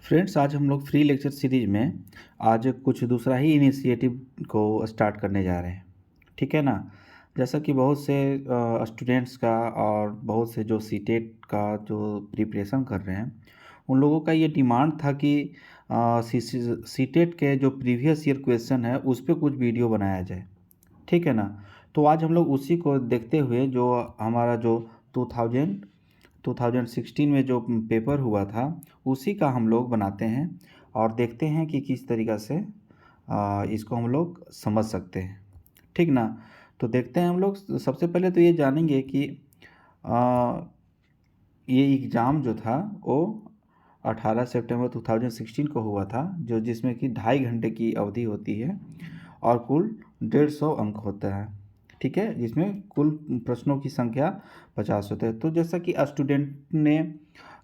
Friends, आज हम लोग फ्री लेक्चर सीरीज में आज कुछ दूसरा ही इनिशिएटिव को स्टार्ट करने जा रहे हैं। ठीक है ना। जैसा कि बहुत से स्टूडेंट्स का और बहुत से जो सीटेट का जो प्रिपरेशन कर रहे हैं, उन लोगों का ये डिमांड था कि सीटेट के जो प्रीवियस ईयर क्वेश्चन है उस पर कुछ वीडियो बनाया जाए। ठीक है ना। तो आज हम लोग उसी को देखते हुए जो हमारा जो 2016 में जो पेपर हुआ था उसी का हम लोग बनाते हैं और देखते हैं कि किस तरीक़ा से इसको हम लोग समझ सकते हैं। ठीक ना। तो देखते हैं हम लोग सबसे पहले तो ये जानेंगे कि आ, ये एग्ज़ाम जो था वो 18 सितंबर 2016 को हुआ था, जो जिसमें कि 2.5 घंटे की अवधि होती है और कुल 150 अंक होता है। ठीक है, जिसमें कुल प्रश्नों की संख्या 50 होते हैं। तो जैसा कि स्टूडेंट ने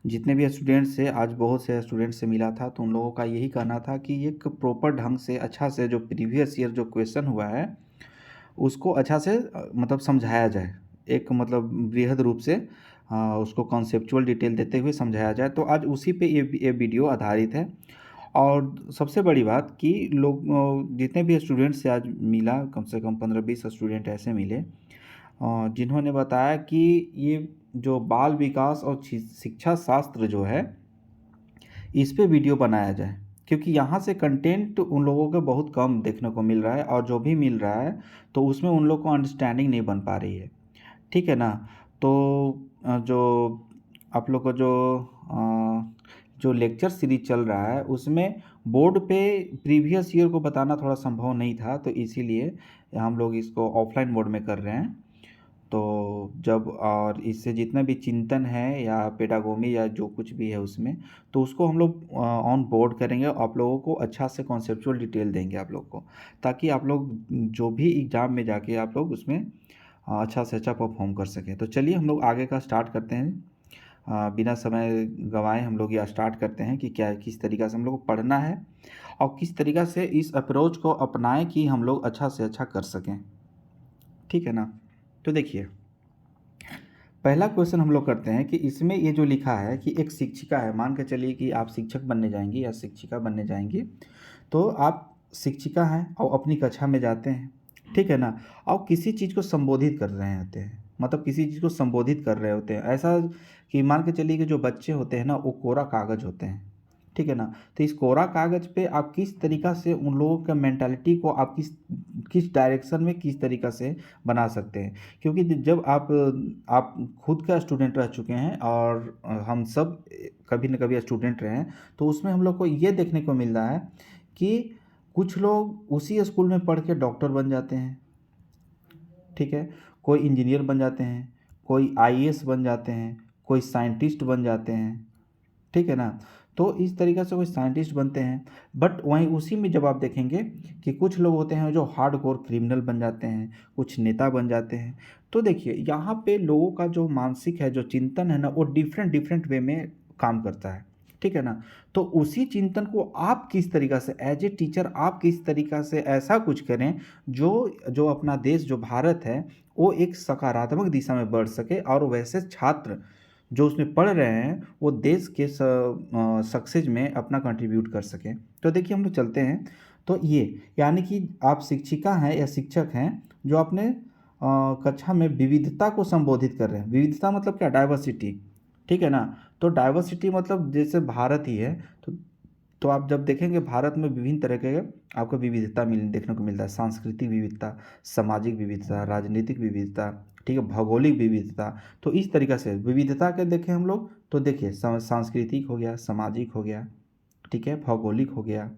जितने भी स्टूडेंट्स से आज बहुत से स्टूडेंट से मिला था, तो उन लोगों का यही कहना था कि एक प्रॉपर ढंग से अच्छा से जो प्रीवियस ईयर जो क्वेश्चन हुआ है उसको अच्छा से मतलब समझाया जाए। एक मतलब बृहद रूप से उसको कॉन्सेप्चुअल डिटेल देते हुए समझाया जाए। तो आज उसी पे ये वीडियो आधारित है। और सबसे बड़ी बात कि लोग जितने भी स्टूडेंट से आज मिला, कम से कम 15-20 स्टूडेंट ऐसे मिले जिन्होंने बताया कि ये जो बाल विकास और शिक्षा शास्त्र जो है इस पे वीडियो बनाया जाए, क्योंकि यहाँ से कंटेंट उन लोगों को बहुत कम देखने को मिल रहा है और जो भी मिल रहा है तो उसमें उन लोग को अंडरस्टैंडिंग नहीं बन पा रही है। ठीक है ना। तो जो आप लोग को जो लेक्चर सीरीज चल रहा है उसमें बोर्ड पे प्रीवियस ईयर को बताना थोड़ा संभव नहीं था, तो इसीलिए हम लोग इसको ऑफलाइन मोड में कर रहे हैं। तो जब और इससे जितना भी चिंतन है या पेडागोगी या जो कुछ भी है उसमें, तो उसको हम लोग ऑन बोर्ड करेंगे। आप लोगों को अच्छा से कॉन्सेप्चुअल डिटेल देंगे आप लोग को, ताकि आप लोग जो भी एग्ज़ाम में जाके आप लोग उसमें अच्छा से अच्छा परफॉर्म कर सकें। तो चलिए हम लोग आगे का स्टार्ट करते हैं। बिना समय गंवाए हम लोग यह स्टार्ट करते हैं कि क्या किस तरीक़ा से हम लोग को पढ़ना है और किस तरीक़ा से इस अप्रोच को अपनाएं कि हम लोग अच्छा से अच्छा कर सकें। ठीक है ना। तो देखिए, पहला क्वेश्चन हम लोग करते हैं कि इसमें ये जो लिखा है कि एक शिक्षिका है, मान के चलिए कि आप शिक्षक बनने जाएंगी या शिक्षिका बनने जाएंगी। तो आप शिक्षिका हैं और अपनी कक्षा में जाते हैं। ठीक है ना। और किसी चीज़ को संबोधित कर रहे होते हैं, मतलब किसी चीज़ को संबोधित कर रहे होते हैं, ऐसा कि मान के चलिए कि जो बच्चे होते हैं ना वो कोरा कागज़ होते हैं। ठीक है ना। तो इस कोरा कागज़ पे आप किस तरीक़ा से उन लोगों का मेंटालिटी को आप किस किस डायरेक्शन में किस तरीक़ा से बना सकते हैं। क्योंकि जब आप खुद का स्टूडेंट रह चुके हैं और हम सब कभी न कभी स्टूडेंट रहे हैं, तो उसमें हम लोग को ये देखने को मिल रहा है कि कुछ लोग उसी स्कूल में पढ़ के डॉक्टर बन जाते हैं। ठीक है। कोई इंजीनियर बन जाते हैं, कोई आईएएस बन जाते हैं, कोई साइंटिस्ट बन जाते हैं। ठीक है ना। तो इस तरीक़े से कोई साइंटिस्ट बनते हैं। बट वहीं उसी में जब आप देखेंगे कि कुछ लोग होते हैं जो हार्डकोर क्रिमिनल बन जाते हैं, कुछ नेता बन जाते हैं। तो देखिए, यहाँ पे लोगों का जो मानसिक है, जो चिंतन है ना, वो डिफरेंट डिफरेंट वे में काम करता है। ठीक है ना। तो उसी चिंतन को आप किस तरीक़ा से एज ए टीचर आप किस तरीक़ा से ऐसा कुछ करें जो जो अपना देश जो भारत है वो एक सकारात्मक दिशा में बढ़ सके और वैसे छात्र जो उसमें पढ़ रहे हैं वो देश के सक्सेस में अपना कंट्रीब्यूट कर सकें। तो देखिए हम लोग चलते हैं। तो ये यानी कि आप शिक्षिका हैं या शिक्षक हैं जो अपने कक्षा में विविधता को संबोधित कर रहे हैं। विविधता मतलब क्या? डाइवर्सिटी। ठीक है ना। तो डाइवर्सिटी मतलब जैसे भारत ही है, तो आप जब देखेंगे भारत में विभिन्न तरह के आपको विविधता देखने को मिलता है। सांस्कृतिक विविधता, सामाजिक विविधता, राजनीतिक विविधता, ठीक है, भौगोलिक विविधता। तो इस तरीक़ा से विविधता के देखें हम लोग, तो देखिए सांस्कृतिक हो गया, सामाजिक हो गया, ठीक है, भौगोलिक हो गया।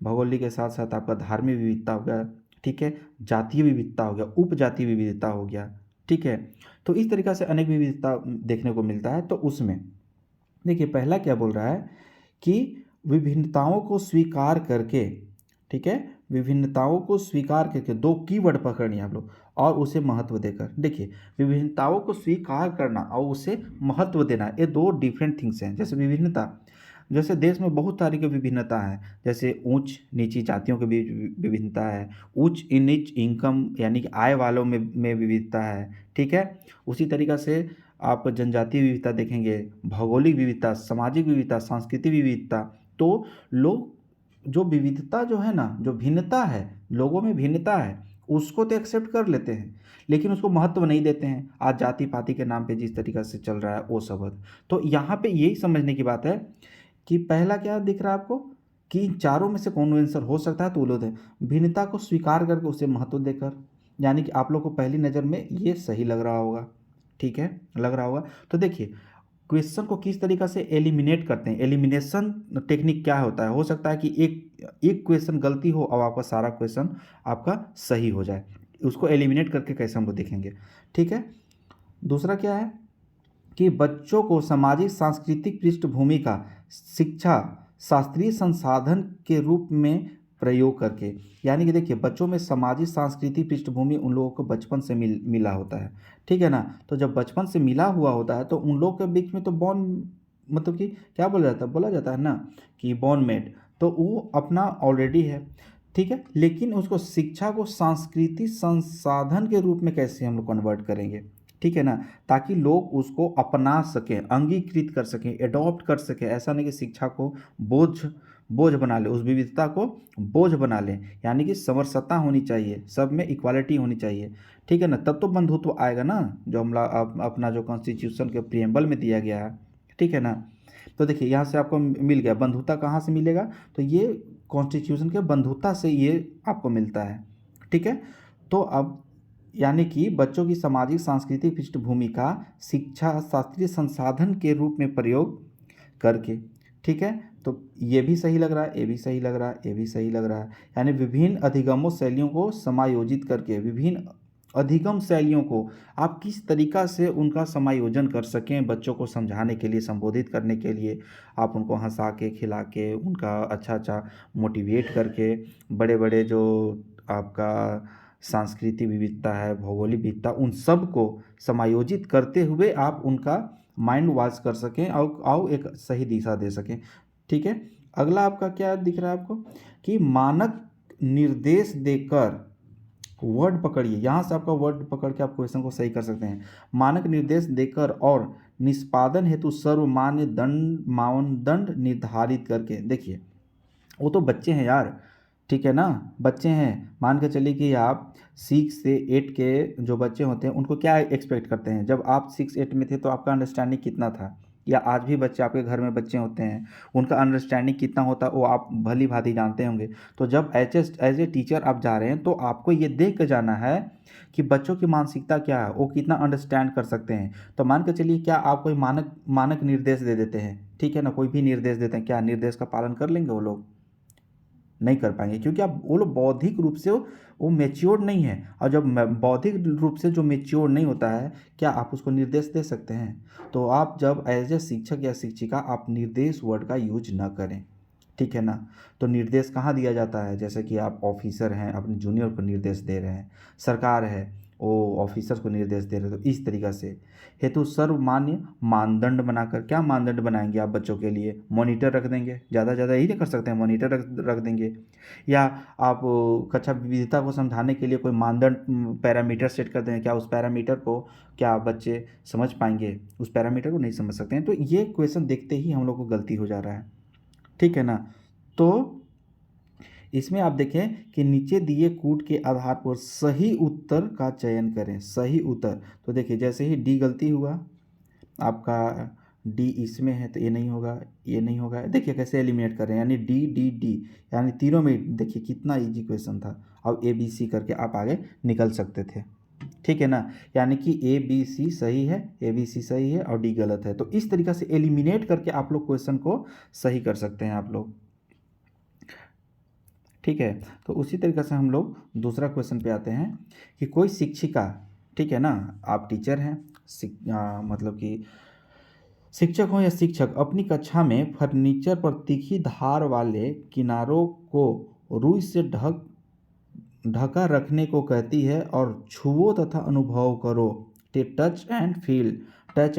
भौगोलिक के साथ साथ आपका धार्मिक विविधता हो गया। ठीक है, जातीय विविधता हो गया, उपजातीय विविधता हो गया। ठीक है। तो इस तरीक़ा से अनेक विविधता देखने को मिलता है। तो उसमें देखिए पहला क्या बोल रहा है कि विभिन्नताओं को स्वीकार करके, ठीक है, विभिन्नताओं को स्वीकार करके, दो कीवर्ड पकड़नी है आप लोग, और उसे महत्व देकर। देखिए, विभिन्नताओं को स्वीकार करना और उसे महत्व देना, ये दो डिफरेंट थिंग्स हैं। जैसे विभिन्नता, जैसे देश में बहुत सारी की विभिन्नता है, जैसे ऊंच नीची जातियों की भी विभिन्नता है, उच्च नीच इनकम यानी कि आय वालों में विविधता है। ठीक है। उसी तरीक़ा से आप जनजातीय विविधता देखेंगे, भौगोलिक विविधता, सामाजिक विविधता, सांस्कृतिक विविधता, तो लोग जो विविधता जो है ना, जो भिन्नता है, लोगों में भिन्नता है, उसको तो एक्सेप्ट कर लेते हैं, लेकिन उसको महत्व नहीं देते हैं। आज जाति-पाति के नाम पे जिस तरीक़ा से चल रहा है वो सब है। तो यहाँ पे यही समझने की बात है कि पहला क्या दिख रहा है आपको कि इन चारों में से कौन आंसर हो सकता है, तो वो लोग है भिन्नता को स्वीकार करके उसे महत्व देकर, यानी कि आप लोग को पहली नज़र में ये सही लग रहा होगा, ठीक है, लग रहा होगा। तो देखिए क्वेश्चन को किस तरीक़ा से एलिमिनेट करते हैं, एलिमिनेशन टेक्निक क्या होता है। हो सकता है कि एक क्वेश्चन गलती हो और आपका सारा क्वेश्चन आपका सही हो जाए, उसको एलिमिनेट करके कैसे हम लोग देखेंगे, ठीक है। दूसरा क्या है कि बच्चों को सामाजिक सांस्कृतिक पृष्ठभूमि का शिक्षा शास्त्रीय संसाधन के रूप में प्रयोग करके, यानी कि देखिए बच्चों में सामाजिक सांस्कृतिक पृष्ठभूमि उन लोगों को बचपन से मिला होता है, ठीक है ना। तो जब बचपन से मिला हुआ होता है तो उन लोग के बीच में तो बॉन्ड, मतलब कि क्या बोला जाता है ना कि बॉन्ड मेड, तो वो अपना ऑलरेडी है, ठीक है। लेकिन उसको शिक्षा को सांस्कृतिक संसाधन के रूप में कैसे हम लोग कन्वर्ट करेंगे, ठीक है ना, ताकि लोग उसको अपना सकें, अंगीकृत कर सकें, एडॉप्ट कर सकें। ऐसा नहीं कि शिक्षा को बोझ बोझ बना ले, उस विविधता को बोझ बना लें, यानी कि समरसता होनी चाहिए, सब में इक्वालिटी होनी चाहिए, ठीक है ना। तब तो बंधुत्व आएगा ना, जो हमला अपना जो कॉन्स्टिट्यूशन के प्रिएम्बल में दिया गया है, ठीक है ना। तो देखिए यहाँ से आपको मिल गया बंधुता, कहाँ से मिलेगा, तो ये कॉन्स्टिट्यूशन के बंधुता से ये आपको मिलता है, ठीक है। तो अब यानी कि बच्चों की सामाजिक सांस्कृतिक पृष्ठभूमि का शिक्षा शास्त्रीय संसाधन के रूप में प्रयोग करके, ठीक है। तो ये भी सही लग रहा है, ये भी सही लग रहा है, ये भी सही लग रहा है, यानी विभिन्न अधिगमों शैलियों को समायोजित करके, विभिन्न अधिगम शैलियों को आप किस तरीक़ा से उनका समायोजन कर सकें, बच्चों को समझाने के लिए, संबोधित करने के लिए, आप उनको हँसा के, खिला के, उनका अच्छा मोटिवेट करके, बड़े-बड़े जो आपका सांस्कृतिक विविधता है, भौगोलिक विविधता, उन सब को समायोजित करते हुए आप उनका माइंड वॉश कर सकें और एक सही दिशा दे सकें, ठीक है। अगला आपका क्या दिख रहा है आपको कि मानक निर्देश देकर वर्ड पकड़िए, यहाँ से आपका वर्ड पकड़ के आप क्वेश्चन को सही कर सकते हैं। मानक निर्देश देकर और निष्पादन हेतु सर्वमान्य मानदंड निर्धारित करके, देखिए वो तो बच्चे हैं यार, ठीक है ना, बच्चे हैं। मान के चलिए कि आप 6 से 8 के जो बच्चे होते हैं उनको क्या एक्सपेक्ट करते हैं। जब आप 6-8 में थे तो आपका अंडरस्टैंडिंग कितना था, या आज भी बच्चे आपके घर में बच्चे होते हैं, उनका अंडरस्टैंडिंग कितना होता है वो आप भली भांति जानते होंगे। तो जब एज ए टीचर आप जा रहे हैं तो आपको ये देख के जाना है कि बच्चों की मानसिकता क्या है, वो कितना अंडरस्टैंड कर सकते हैं। तो मान के चलिए क्या आप कोई मानक निर्देश दे देते हैं, ठीक है ना, कोई भी निर्देश देते हैं, क्या निर्देश का पालन कर लेंगे वो लोग? नहीं कर पाएंगे, क्योंकि आप वो लोग बौद्धिक रूप से वो मेच्योर नहीं है। और जब बौद्धिक रूप से जो मेच्योर नहीं होता है, क्या आप उसको निर्देश दे सकते हैं? तो आप जब एज ए शिक्षक या शिक्षिका आप निर्देश वर्ड का यूज ना करें, ठीक है ना। तो निर्देश कहाँ दिया जाता है, जैसे कि आप ऑफिसर हैं, अपने जूनियर को निर्देश दे रहे हैं, सरकार है वो ऑफिसर को निर्देश दे रहे हैं, तो इस तरीक़ा से हेतु सर्वमान्य मानदंड बनाकर, क्या मानदंड बनाएंगे आप बच्चों के लिए, मॉनिटर रख देंगे, ज़्यादा यही कर सकते हैं, मॉनिटर रख देंगे। या आप कक्षा विविधता को समझाने के लिए कोई मानदंड पैरामीटर सेट कर देंगे, क्या उस पैरामीटर को क्या बच्चे समझ पाएंगे, उस पैरामीटर को नहीं समझ सकते हैं। तो ये क्वेश्चन देखते ही हम लोग को गलती हो जा रहा है, ठीक है ना। तो इसमें आप देखें कि नीचे दिए कूट के आधार पर सही उत्तर का चयन करें, सही उत्तर। तो देखिए जैसे ही डी गलती हुआ, आपका डी इसमें है तो ये नहीं होगा, ये नहीं होगा। देखिए कैसे एलिमिनेट कर रहे हैं, यानी डी डी डी, यानी तीनों में देखिए कितना इजी क्वेश्चन था। अब ए बी सी करके आप आगे निकल सकते थे, ठीक है ना। यानी कि ए बी सी सही है, ए बी सी सही है और डी गलत है। तो इस तरीक़ा से एलिमिनेट करके आप लोग क्वेश्चन को सही कर सकते हैं आप लोग, ठीक है। तो उसी तरीक़े से हम लोग दूसरा क्वेश्चन पे आते हैं कि कोई शिक्षिका, ठीक है ना, आप टीचर हैं, मतलब कि शिक्षक हो या शिक्षक, अपनी कक्षा में फर्नीचर पर तीखी धार वाले किनारों को रुई से ढका रखने को कहती है और छुओ तथा अनुभव करो, टच एंड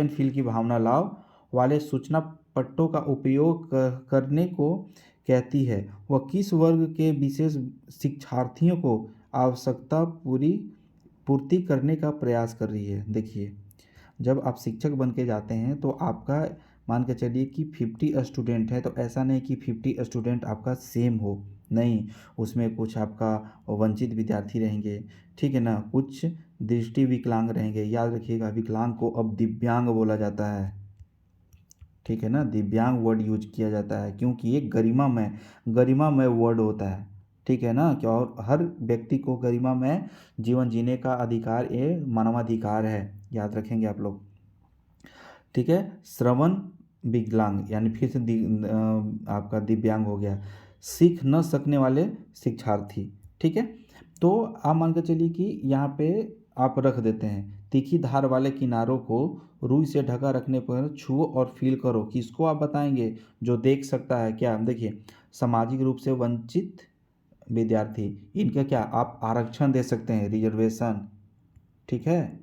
फील की भावना लाओ वाले सूचना पट्टों का उपयोग करने को कहती है। वह किस वर्ग के विशेष शिक्षार्थियों को आवश्यकता पूर्ति करने का प्रयास कर रही है। देखिए जब आप शिक्षक बन के जाते हैं तो आपका मान के चलिए कि 50 स्टूडेंट है, तो ऐसा नहीं कि 50 स्टूडेंट आपका सेम हो, नहीं, उसमें कुछ आपका वंचित विद्यार्थी रहेंगे, ठीक है ना, कुछ दृष्टि विकलांग रहेंगे। याद रखिएगा, विकलांग को अब दिव्यांग बोला जाता है, ठीक है ना, दिव्यांग वर्ड यूज किया जाता है, क्योंकि ये गरिमामय वर्ड होता है, ठीक है ना, कि और हर व्यक्ति को गरिमामय जीवन जीने का अधिकार, ये मानवाधिकार है, याद रखेंगे आप लोग, ठीक है। श्रवण विकलांग यानी फिर से आपका दिव्यांग हो गया। सीख न सकने वाले शिक्षार्थी, ठीक है। तो आप मान के चलिए कि यहाँ पे आप रख देते हैं, तीखी धार वाले किनारों को रुई से ढका रखने पर छुओ और फील करो। किसको आप बताएंगे? जो देख सकता है। क्या देखिए, सामाजिक रूप से वंचित विद्यार्थी, इनका क्या आप आरक्षण दे सकते हैं, रिजर्वेशन, ठीक है,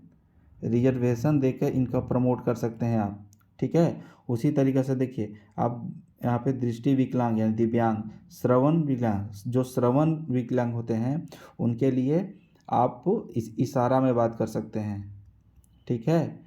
रिजर्वेशन देकर इनका प्रमोट कर सकते हैं आप, ठीक है। उसी तरीके से देखिए, आप यहाँ पे दृष्टि विकलांग यानी दिव्यांग, श्रवण विकलांग, जो श्रवण विकलांग होते हैं उनके लिए आप इस इशारा में बात कर सकते हैं, ठीक है।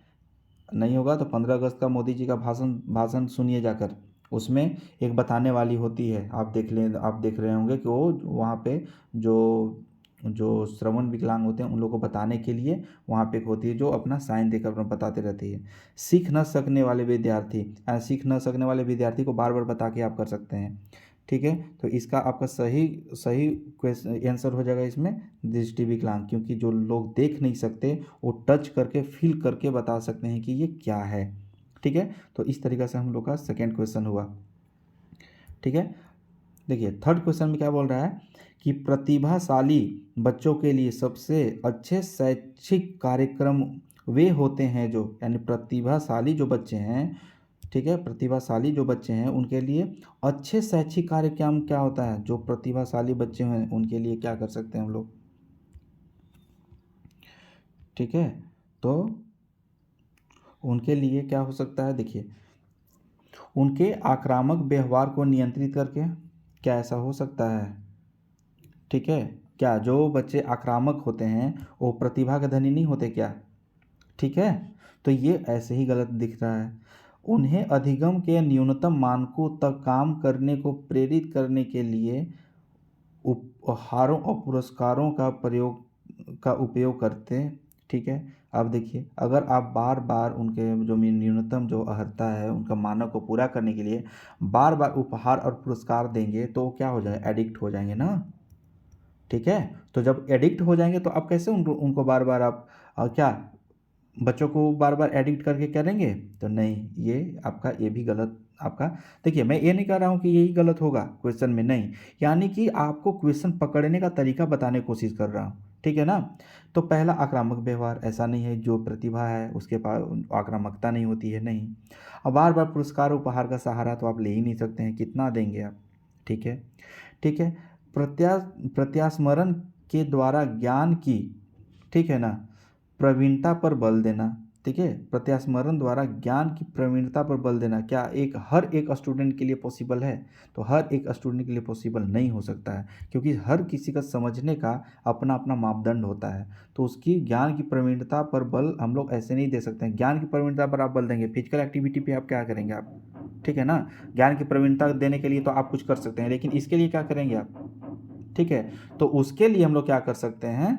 नहीं होगा तो 15 अगस्त का मोदी जी का भाषण भाषण सुनिए जाकर, उसमें एक बताने वाली होती है, आप देख लें, आप देख रहे होंगे कि वो वहाँ पे जो जो श्रवण विकलांग होते हैं उन लोगों को बताने के लिए वहाँ पे एक होती है जो अपना साइन देकर अपना बताते रहती है। सीख न सकने वाले विद्यार्थी, सीख न सकने वाले विद्यार्थी को बार बार बता के आप कर सकते हैं, ठीक है। तो इसका आपका सही सही क्वेश्चन आंसर हो जाएगा इसमें दृष्टि विकलांग, क्योंकि जो लोग देख नहीं सकते वो टच करके फील करके बता सकते हैं कि ये क्या है, ठीक है। तो इस तरीके से हम लोग का सेकेंड क्वेश्चन हुआ, ठीक है। देखिए थर्ड क्वेश्चन में क्या बोल रहा है कि प्रतिभाशाली बच्चों के लिए सबसे अच्छे शैक्षिक कार्यक्रम वे होते हैं जो, यानी प्रतिभाशाली जो बच्चे हैं, ठीक है, प्रतिभाशाली जो बच्चे हैं उनके लिए अच्छे शैक्षिक कार्यक्रम क्या होता है, जो प्रतिभाशाली बच्चे हैं उनके लिए क्या कर सकते हैं हम लोग, ठीक है। तो उनके लिए क्या हो सकता है, देखिए, उनके आक्रामक व्यवहार को नियंत्रित करके, क्या ऐसा हो सकता है, ठीक है। क्या जो बच्चे आक्रामक होते हैं वो प्रतिभा के धनी नहीं होते क्या, ठीक है। तो ये ऐसे ही गलत दिख रहा है। उन्हें अधिगम के न्यूनतम मानकों तक काम करने को प्रेरित करने के लिए उपहारों और पुरस्कारों का उपयोग करते हैं, ठीक है। अब देखिए, अगर आप बार बार उनके जो न्यूनतम जो अर्हता है उनका मानक को पूरा करने के लिए बार बार उपहार और पुरस्कार देंगे तो वो क्या हो जाएगा, एडिक्ट हो जाएंगे ना, ठीक है। तो जब एडिक्ट हो जाएंगे तो आप कैसे उनको बार बार आप क्या बच्चों को बार बार एडिक्ट करके करेंगे, तो नहीं, ये आपका ये भी गलत आपका। देखिए मैं ये नहीं कह रहा हूँ कि यही गलत होगा क्वेश्चन में, नहीं, यानी कि आपको क्वेश्चन पकड़ने का तरीका बताने की कोशिश कर रहा हूँ, ठीक है ना। तो पहला आक्रामक व्यवहार, ऐसा नहीं है जो प्रतिभा है उसके पास आक्रामकता नहीं होती है, नहीं। अब बार बार पुरस्कार उपहार का सहारा तो आप ले ही नहीं सकते हैं, कितना देंगे आप, ठीक है, ठीक है। प्रत्यास्मरण के द्वारा ज्ञान की, ठीक है ना, प्रवीणता पर बल देना, ठीक है, प्रत्यास्मरण द्वारा ज्ञान की प्रवीणता पर बल देना, क्या हर एक स्टूडेंट के लिए पॉसिबल है, तो हर एक स्टूडेंट के लिए पॉसिबल नहीं हो सकता है, क्योंकि हर किसी का समझने का अपना अपना मापदंड होता है। तो उसकी ज्ञान की प्रवीणता पर बल हम लोग ऐसे नहीं दे सकते हैं। ज्ञान की प्रवीणता पर आप बल देंगे, फिजिकल एक्टिविटी पे आप क्या करेंगे आप, ठीक है ना। ज्ञान की प्रवीणता देने के लिए तो आप कुछ कर सकते हैं, लेकिन इसके लिए क्या करेंगे आप, ठीक है। तो उसके लिए हम लोग क्या कर सकते हैं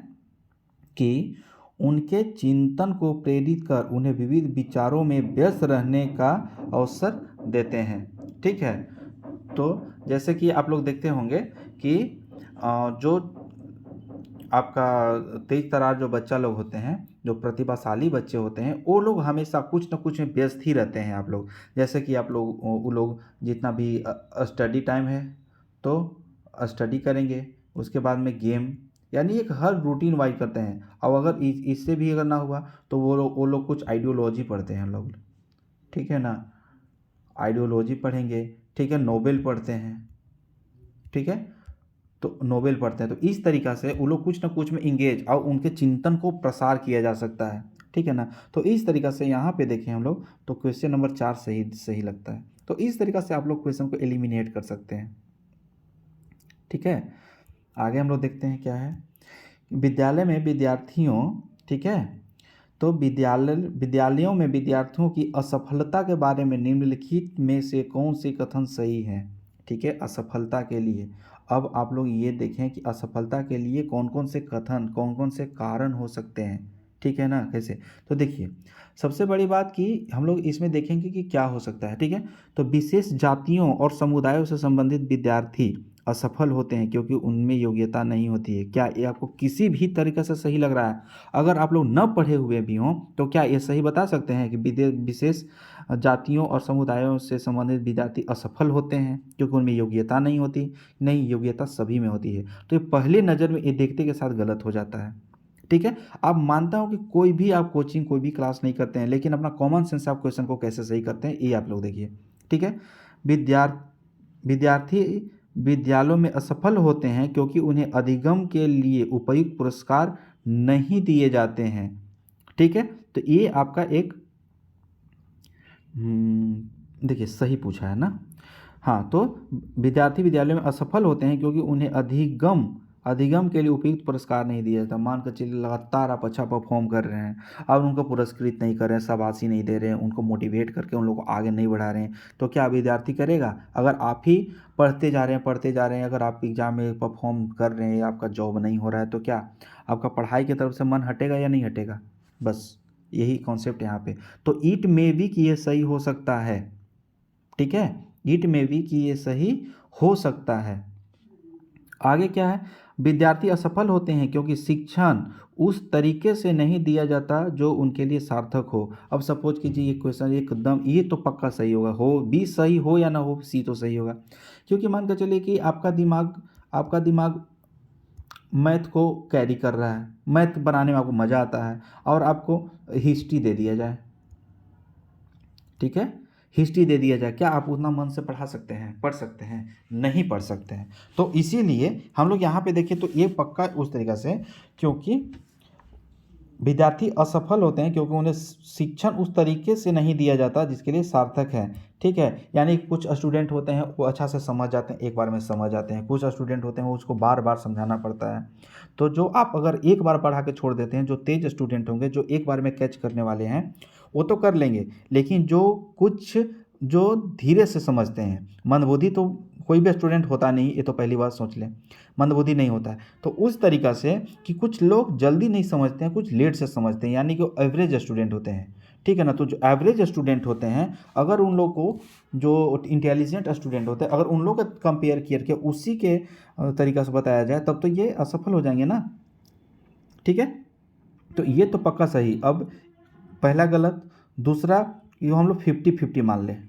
कि उनके चिंतन को प्रेरित कर उन्हें विविध विचारों में व्यस्त रहने का अवसर देते हैं, ठीक है। तो जैसे कि आप लोग देखते होंगे कि जो आपका तेज तर्रार जो बच्चा लोग होते हैं, जो प्रतिभाशाली बच्चे होते हैं, वो लोग हमेशा कुछ न कुछ में व्यस्त ही रहते हैं। आप लोग जैसे कि आप लोग वो लोग जितना भी स्टडी टाइम है तो स्टडी करेंगे, उसके बाद में गेम, यानी एक हर रूटीन वाइज करते हैं। और अगर इससे भी अगर ना हुआ तो वो लोग कुछ आइडियोलॉजी पढ़ते हैं लोग, ठीक है ना, आइडियोलॉजी पढ़ेंगे, ठीक है, नोबेल पढ़ते हैं, ठीक है। तो नोबेल पढ़ते हैं, तो इस तरीक़ा से वो लोग कुछ ना कुछ में इंगेज और उनके चिंतन को प्रसार किया जा सकता है, ठीक है ना। तो इस तरीक़ा से यहाँ पे देखें हम लोग तो क्वेश्चन नंबर 4 सही सही लगता है। तो इस तरीक़ा से आप लोग क्वेश्चन को एलिमिनेट कर सकते हैं, ठीक है। आगे हम लोग देखते हैं क्या है, विद्यालय में विद्यार्थियों, ठीक है, तो विद्यालयों में विद्यार्थियों की असफलता के बारे में निम्नलिखित में से कौन से कथन सही है। ठीक है, असफलता के लिए अब आप लोग ये देखें कि असफलता के लिए कौन कौन से कथन, कौन कौन से कारण हो सकते हैं। ठीक है ना, कैसे, तो देखिए सबसे बड़ी बात कि हम लोग इसमें देखेंगे कि क्या हो सकता है। ठीक है, तो विशेष जातियों और समुदायों से संबंधित विद्यार्थी असफल होते हैं क्योंकि उनमें योग्यता नहीं होती है। क्या ये आपको किसी भी तरीके से सही लग रहा है? अगर आप लोग न पढ़े हुए भी हों तो क्या ये सही बता सकते हैं कि विशेष जातियों और समुदायों से संबंधित विद्यार्थी असफल होते हैं क्योंकि उनमें योग्यता नहीं होती? नहीं, योग्यता सभी में होती है। तो ये पहले नज़र में ये देखते के साथ गलत हो जाता है। ठीक है, आप मानता हूँ कि कोई भी आप कोचिंग, कोई भी क्लास नहीं करते हैं, लेकिन अपना कॉमन सेंस आप क्वेश्चन को कैसे सही करते हैं ये आप लोग देखिए। ठीक है, विद्यार्थी विद्यालयों में असफल होते हैं क्योंकि उन्हें अधिगम के लिए उपयुक्त पुरस्कार नहीं दिए जाते हैं। ठीक है, तो ये आपका एक देखिए सही पूछा है ना। हाँ, तो विद्यार्थी विद्यालय में असफल होते हैं क्योंकि उन्हें अधिगम के लिए उपयुक्त पुरस्कार नहीं दिया जाता। मान कर चलिए लगातार आप अच्छा परफॉर्म कर रहे हैं और उनको पुरस्कृत नहीं कर रहे हैं, शाबाशी नहीं दे रहे हैं, उनको मोटिवेट करके उन लोगों को आगे नहीं बढ़ा रहे हैं, तो क्या विद्यार्थी करेगा? अगर आप ही पढ़ते जा रहे हैं, अगर आप एग्जाम में परफॉर्म कर रहे हैं, आपका जॉब नहीं हो रहा है, तो क्या आपका पढ़ाई की तरफ से मन हटेगा या नहीं हटेगा? बस यही कॉन्सेप्ट यहाँ पे। तो इट मे बी कि ये सही हो सकता है। ठीक है, इट मे बी कि ये सही हो सकता है। आगे क्या है? विद्यार्थी असफल होते हैं क्योंकि शिक्षण उस तरीके से नहीं दिया जाता जो उनके लिए सार्थक हो। अब सपोज कीजिए ये क्वेश्चन एकदम, ये तो पक्का सही होगा, हो बी सही हो या ना हो, सी तो सही होगा। क्योंकि मान कर चलिए कि आपका दिमाग मैथ को कैरी कर रहा है, मैथ बनाने में आपको मज़ा आता है और आपको हिस्ट्री दे दिया जाए। ठीक है, हिस्ट्री दे दिया जाए, क्या आप उतना मन से पढ़ सकते हैं? नहीं पढ़ सकते हैं। तो इसीलिए हम लोग यहाँ पे देखें तो ये पक्का उस तरीक़ा से, क्योंकि विद्यार्थी असफल होते हैं क्योंकि उन्हें शिक्षण उस तरीके से नहीं दिया जाता जिसके लिए सार्थक है। ठीक है, यानी कुछ स्टूडेंट होते हैं वो अच्छा से समझ जाते हैं, एक बार में समझ जाते हैं। कुछ स्टूडेंट होते हैं वो उसको बार बार समझाना पड़ता है। तो जो आप अगर एक बार पढ़ा के छोड़ देते हैं, जो तेज स्टूडेंट होंगे, जो एक बार में कैच करने वाले हैं, वो तो कर लेंगे, लेकिन जो धीरे से समझते हैं, मंदबुद्धि तो कोई भी स्टूडेंट होता नहीं, ये तो पहली बात सोच लें, मंदबुद्धि नहीं होता है। तो उस तरीक़ा से कि कुछ लोग जल्दी नहीं समझते हैं, कुछ लेट से समझते हैं, यानी कि वो एवरेज स्टूडेंट होते हैं। ठीक है ना, तो जो एवरेज स्टूडेंट होते हैं, अगर उन लोग को जो इंटेलिजेंट स्टूडेंट होते हैं, अगर उन लोग का कंपेयर करके उसी के तरीक़ा से बताया जाए, तब तो ये असफल हो जाएंगे ना। ठीक है, तो ये तो पक्का सही। अब पहला गलत, दूसरा ये हम लोग 50-50 मान लें।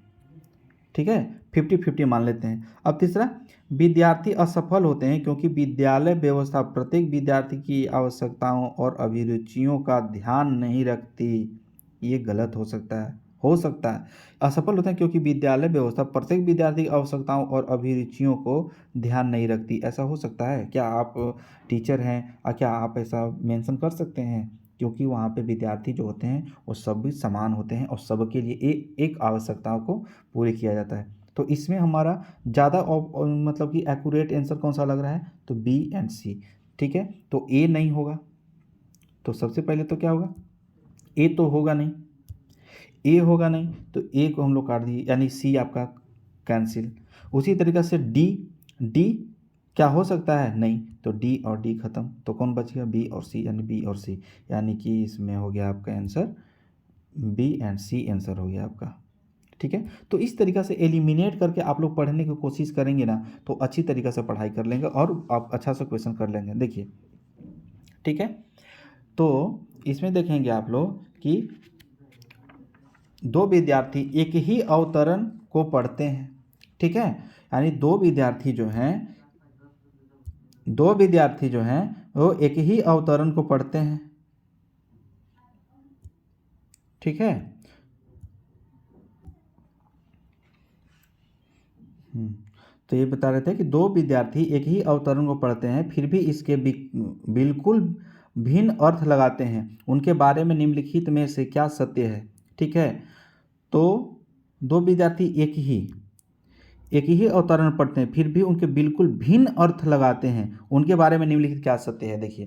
ठीक है, 50-50 मान लेते हैं। अब तीसरा, विद्यार्थी असफल होते हैं क्योंकि विद्यालय व्यवस्था प्रत्येक विद्यार्थी की आवश्यकताओं और अभिरुचियों का ध्यान नहीं रखती। ये गलत हो सकता है। असफल होते हैं क्योंकि विद्यालय व्यवस्था प्रत्येक विद्यार्थी की आवश्यकताओं और अभिरुचियों को ध्यान नहीं रखती। ऐसा हो सकता है? क्या आप टीचर हैं और क्या आप ऐसा मेंशन कर सकते हैं? क्योंकि वहाँ पे विद्यार्थी जो होते हैं वो सब भी समान होते हैं और सबके लिए एक आवश्यकताओं को पूरी किया जाता है। तो इसमें हमारा ज़्यादा मतलब कि एक्यूरेट आंसर कौन सा लग रहा है? तो बी एंड सी। ठीक है, तो ए नहीं होगा। तो सबसे पहले तो क्या होगा? ए तो होगा नहीं, ए होगा नहीं, तो ए को हम लोग काट दिए, यानी सी आपका कैंसिल। उसी तरीक़े से डी क्या हो सकता है? नहीं, तो डी और डी खत्म, तो कौन बच गया? बी और सी, यानी बी और सी, यानी कि इसमें हो गया आपका answer B and C answer हो गया आपका। ठीक है, तो इस तरीक़ा से एलिमिनेट करके आप लोग पढ़ने की कोशिश करेंगे ना, तो अच्छी तरीक़े से पढ़ाई कर लेंगे और आप अच्छा सा क्वेश्चन कर लेंगे। देखिए, ठीक है, तो इसमें देखेंगे आप लोग कि दो विद्यार्थी एक ही अवतरण को पढ़ते हैं। ठीक है, यानी दो विद्यार्थी जो हैं वो एक ही अवतरण को पढ़ते हैं। ठीक है, तो ये बता रहे थे कि दो विद्यार्थी एक ही अवतरण को पढ़ते हैं, फिर भी इसके बिल्कुल भिन्न अर्थ लगाते हैं। उनके बारे में निम्नलिखित में से क्या सत्य है? ठीक है, तो दो विद्यार्थी एक ही अवतरण पढ़ते हैं, फिर भी उनके बिल्कुल भिन्न अर्थ लगाते हैं। उनके बारे में निम्नलिखित क्या सत्य है? देखिए,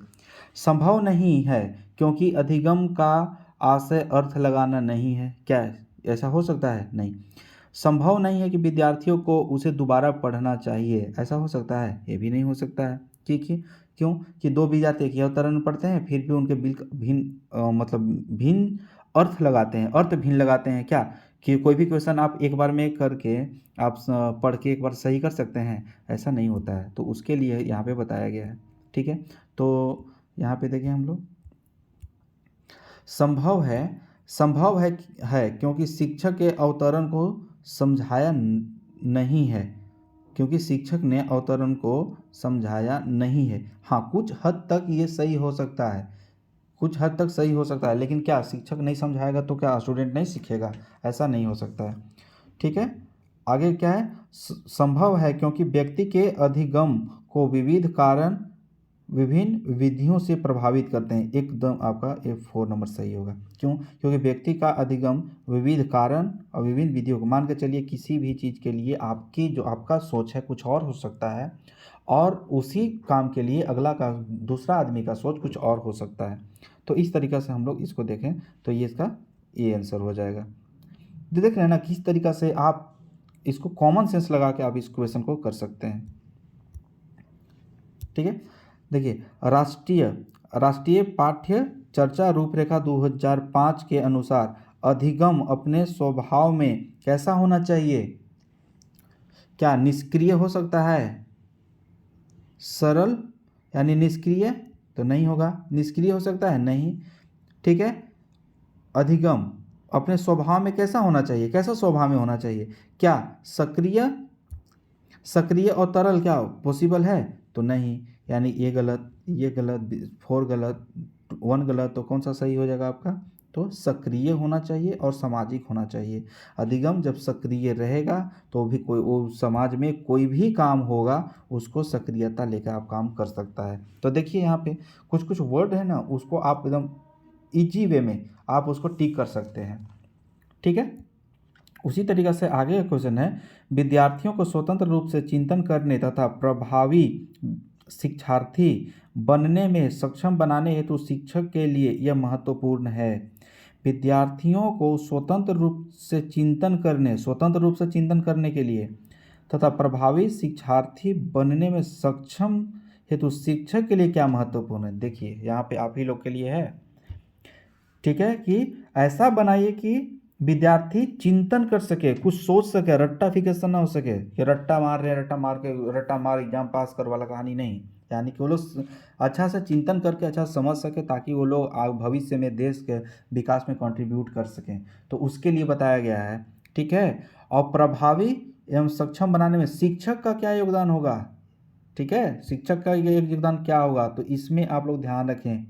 संभव नहीं है क्योंकि अधिगम का आशय अर्थ लगाना नहीं है। क्या ऐसा हो सकता है? नहीं। संभव नहीं है कि विद्यार्थियों को उसे दोबारा पढ़ना चाहिए, ऐसा हो सकता है? ये भी नहीं हो सकता है। क्योंकि क्यों कि दो विद्यार्थी एक ही अवतरण में पढ़ते हैं, फिर भी उनके भिन्न मतलब भिन्न अर्थ लगाते हैं, अर्थ भिन्न लगाते हैं। क्या कि कोई भी क्वेश्चन आप एक बार में करके आप पढ़ के एक बार सही कर सकते हैं? ऐसा नहीं होता है। तो उसके लिए यहाँ पे बताया गया है। ठीक है, तो यहाँ पे देखें हम लोग, संभव है क्योंकि शिक्षक के अवतरण को समझाया नहीं है, क्योंकि शिक्षक ने अवतरण को समझाया नहीं है। हाँ, कुछ हद तक ये सही हो सकता है, कुछ हद तक सही हो सकता है, लेकिन क्या शिक्षक नहीं समझाएगा तो क्या स्टूडेंट नहीं सीखेगा? ऐसा नहीं हो सकता है। ठीक है, आगे क्या है? संभव है क्योंकि व्यक्ति के अधिगम को विविध कारण विभिन्न विधियों से प्रभावित करते हैं। एकदम आपका F4 नंबर सही होगा। क्यों? क्योंकि व्यक्ति का अधिगम विविध कारण और विभिन्न विधियों को, मान के चलिए किसी भी चीज़ के लिए आपकी जो आपका सोच है कुछ और हो सकता है, और उसी काम के लिए अगला का दूसरा आदमी का सोच कुछ और हो सकता है। तो इस तरीक़ा से हम लोग इसको देखें तो ये इसका ये आंसर हो जाएगा। तो देख रहे हैं ना किस तरीक़ा से आप इसको कॉमन सेंस लगा के आप इस क्वेश्चन को कर सकते हैं। ठीक है, देखिए राष्ट्रीय पाठ्य चर्चा रूपरेखा 2005 के अनुसार अधिगम अपने स्वभाव में कैसा होना चाहिए? क्या निष्क्रिय हो सकता है? सरल यानी निष्क्रिय तो नहीं होगा। निष्क्रिय हो सकता है? नहीं। ठीक है, अधिगम अपने स्वभाव में कैसा होना चाहिए? कैसा स्वभाव में होना चाहिए? क्या सक्रिय और तरल क्या पॉसिबल है? तो नहीं, यानी ये गलत, ये गलत, 4 गलत, 1 गलत, तो कौन सा सही हो जाएगा आपका? तो सक्रिय होना चाहिए और सामाजिक होना चाहिए। अधिगम जब सक्रिय रहेगा तो भी कोई वो समाज में कोई भी काम होगा उसको सक्रियता लेकर आप काम कर सकता है। तो देखिए यहाँ पे कुछ कुछ वर्ड है ना, उसको आप एकदम ईजी वे में आप उसको टिक कर सकते हैं। ठीक है, उसी तरीक़े से आगे का क्वेश्चन है, विद्यार्थियों को स्वतंत्र रूप से चिंतन करने तथा प्रभावी शिक्षार्थी बनने में सक्षम बनाने हेतु शिक्षक के लिए यह महत्वपूर्ण है। विद्यार्थियों को स्वतंत्र रूप से चिंतन करने के लिए तथा प्रभावी शिक्षार्थी बनने में सक्षम हेतु शिक्षक के लिए क्या महत्वपूर्ण है? देखिए यहाँ पे आप ही लोग के लिए है। ठीक है, कि ऐसा बनाइए कि विद्यार्थी चिंतन कर सके, कुछ सोच सके, रट्टाफिकेशन ना हो सके कि रट्टा मार रहे हैं, रट्टा मार एग्जाम पास कर वाला कहानी नहीं। यानी कि वो लोग अच्छा से चिंतन करके अच्छा समझ सके ताकि वो लोग भविष्य में देश के विकास में कंट्रीब्यूट कर सकें, तो उसके लिए बताया गया है। ठीक है, और प्रभावी एवं सक्षम बनाने में शिक्षक का क्या योगदान होगा? ठीक है, शिक्षक का योगदान क्या होगा? तो इसमें आप लोग ध्यान रखें,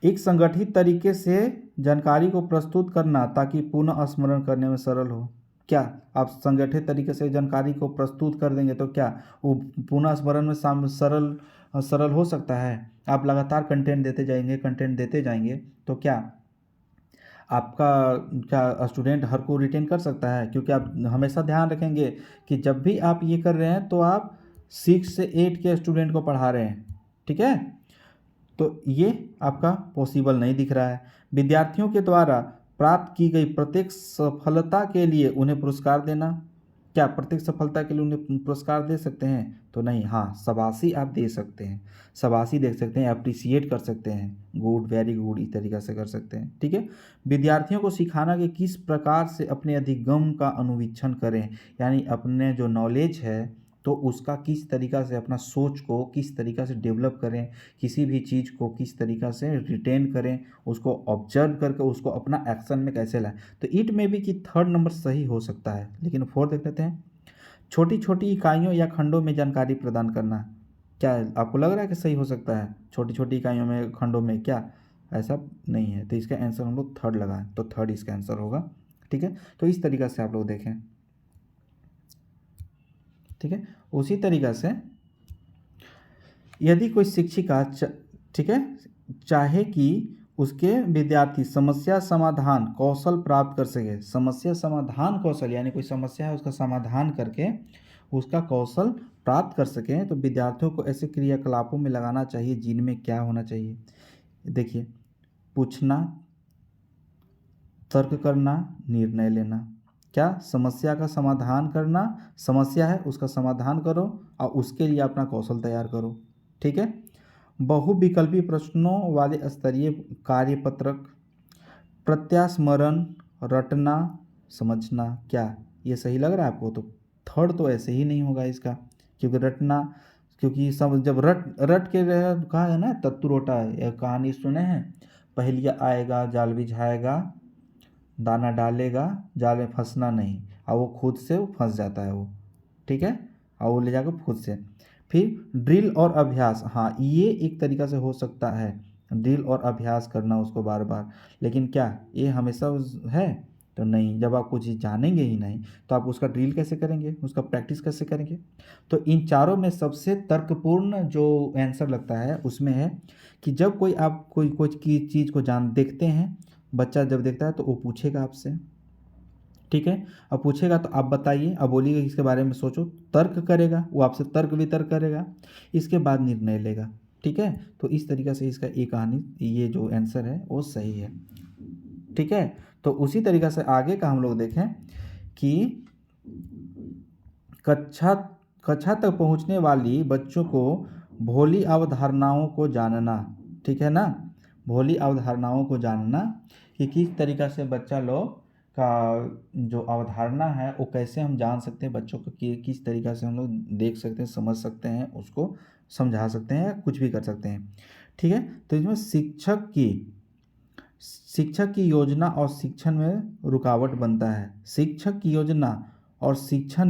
एक संगठित तरीके से जानकारी को प्रस्तुत करना ताकि पुनः स्मरण करने में सरल हो। क्या आप संगठित तरीके से जानकारी को प्रस्तुत कर देंगे तो क्या वो पुनः स्मरण में सरल हो सकता है? आप लगातार कंटेंट देते जाएंगे तो क्या आपका स्टूडेंट हर को रिटेन कर सकता है? क्योंकि आप हमेशा ध्यान रखेंगे कि जब भी आप ये कर रहे हैं तो आप 6 से 8 के स्टूडेंट को पढ़ा रहे हैं। ठीक है, तो ये आपका पॉसिबल नहीं दिख रहा है। विद्यार्थियों के द्वारा प्राप्त की गई प्रत्येक सफलता के लिए उन्हें पुरस्कार देना, क्या प्रत्येक सफलता के लिए उन्हें पुरस्कार दे सकते हैं? तो नहीं। हाँ, शाबाशी आप दे सकते हैं, शाबाशी दे सकते हैं, अप्रिसिएट कर सकते हैं, गुड, वेरी गुड, इस तरीक़े से कर सकते हैं। ठीक है, विद्यार्थियों को सिखाना कि किस प्रकार से अपने अधिगम का अनुवीक्षण करें, यानी अपने जो नॉलेज है तो उसका किस तरीक़ा से अपना सोच को किस तरीक़ा से डेवलप करें, किसी भी चीज़ को किस तरीक़ा से रिटेन करें, उसको ऑब्जर्व करके उसको अपना एक्शन में कैसे लाएं। तो इट में भी कि 3rd नंबर सही हो सकता है, लेकिन 4 देख लेते हैं। छोटी छोटी इकाइयों या खंडों में जानकारी प्रदान करना, क्या आपको लग रहा है कि सही हो सकता है? छोटी छोटी इकाइयों में, खंडों में, क्या ऐसा नहीं है? तो इसका आंसर हम लोग 3rd लगाएं, तो 3rd इसका आंसर होगा। ठीक है, तो इस तरीक़ा से आप लोग देखें। ठीक है, उसी तरीक़ा से यदि कोई शिक्षिका ठीक है चाहे कि उसके विद्यार्थी समस्या समाधान कौशल प्राप्त कर सके, समस्या समाधान कौशल यानी कोई समस्या है उसका समाधान करके उसका कौशल प्राप्त कर सकें, तो विद्यार्थियों को ऐसे क्रियाकलापों में लगाना चाहिए जिनमें क्या होना चाहिए? देखिए, पूछना, तर्क करना, निर्णय लेना। क्या? समस्या का समाधान करना, समस्या है उसका समाधान करो और उसके लिए अपना कौशल तैयार करो। ठीक है। बहुविकल्पी प्रश्नों वाले स्तरीय कार्यपत्रक, प्रत्यास्मरण, रटना, समझना। क्या ये सही लग रहा है आपको? तो थर्ड तो ऐसे ही नहीं होगा इसका, क्योंकि रटना, क्योंकि सब जब रट रट के कहा है ना, तत्तु रोटा है, यह कहानी सुने हैं। पहेलिया आएगा जाल बिछाएगा, दाना डालेगा जाल में फंसना नहीं, और वो खुद से वो फंस जाता है वो। ठीक है। और वो ले जाकर खुद से। फिर ड्रिल और अभ्यास, हाँ ये एक तरीका से हो सकता है, ड्रिल और अभ्यास करना उसको बार बार। लेकिन क्या ये हमेशा है? तो नहीं। जब आप कुछ चीज़ जानेंगे ही नहीं तो आप उसका ड्रिल कैसे करेंगे, उसका प्रैक्टिस कैसे करेंगे? तो इन चारों में सबसे तर्कपूर्ण जो आंसर लगता है उसमें है कि जब कोई आप कोई कोई की चीज़ को जान देखते हैं, बच्चा जब देखता है तो वो पूछेगा आपसे। ठीक है। अब पूछेगा तो आप बताइए, अब बोलिएगा इसके बारे में सोचो, तर्क करेगा वो आपसे, तर्क वितर्क करेगा, इसके बाद निर्णय लेगा। ठीक है। तो इस तरीक़ा से इसका ये कहानी, ये जो आंसर है वो सही है। ठीक है। तो उसी तरीक़ा से आगे का हम लोग देखें कि कक्षा कक्षा तक पहुंचने वाली बच्चों को भोली अवधारणाओं को जानना। ठीक है ना। भोली अवधारणाओं को जानना कि किस तरीक़ा से बच्चा लोग का जो अवधारणा है वो कैसे हम जान सकते हैं, बच्चों को कि किस तरीक़ा से हम लोग देख सकते हैं, समझ सकते हैं, उसको समझा सकते हैं या कुछ भी कर सकते हैं। ठीक है। तो इसमें शिक्षक की योजना और शिक्षण में रुकावट बनता है। शिक्षक की योजना और शिक्षण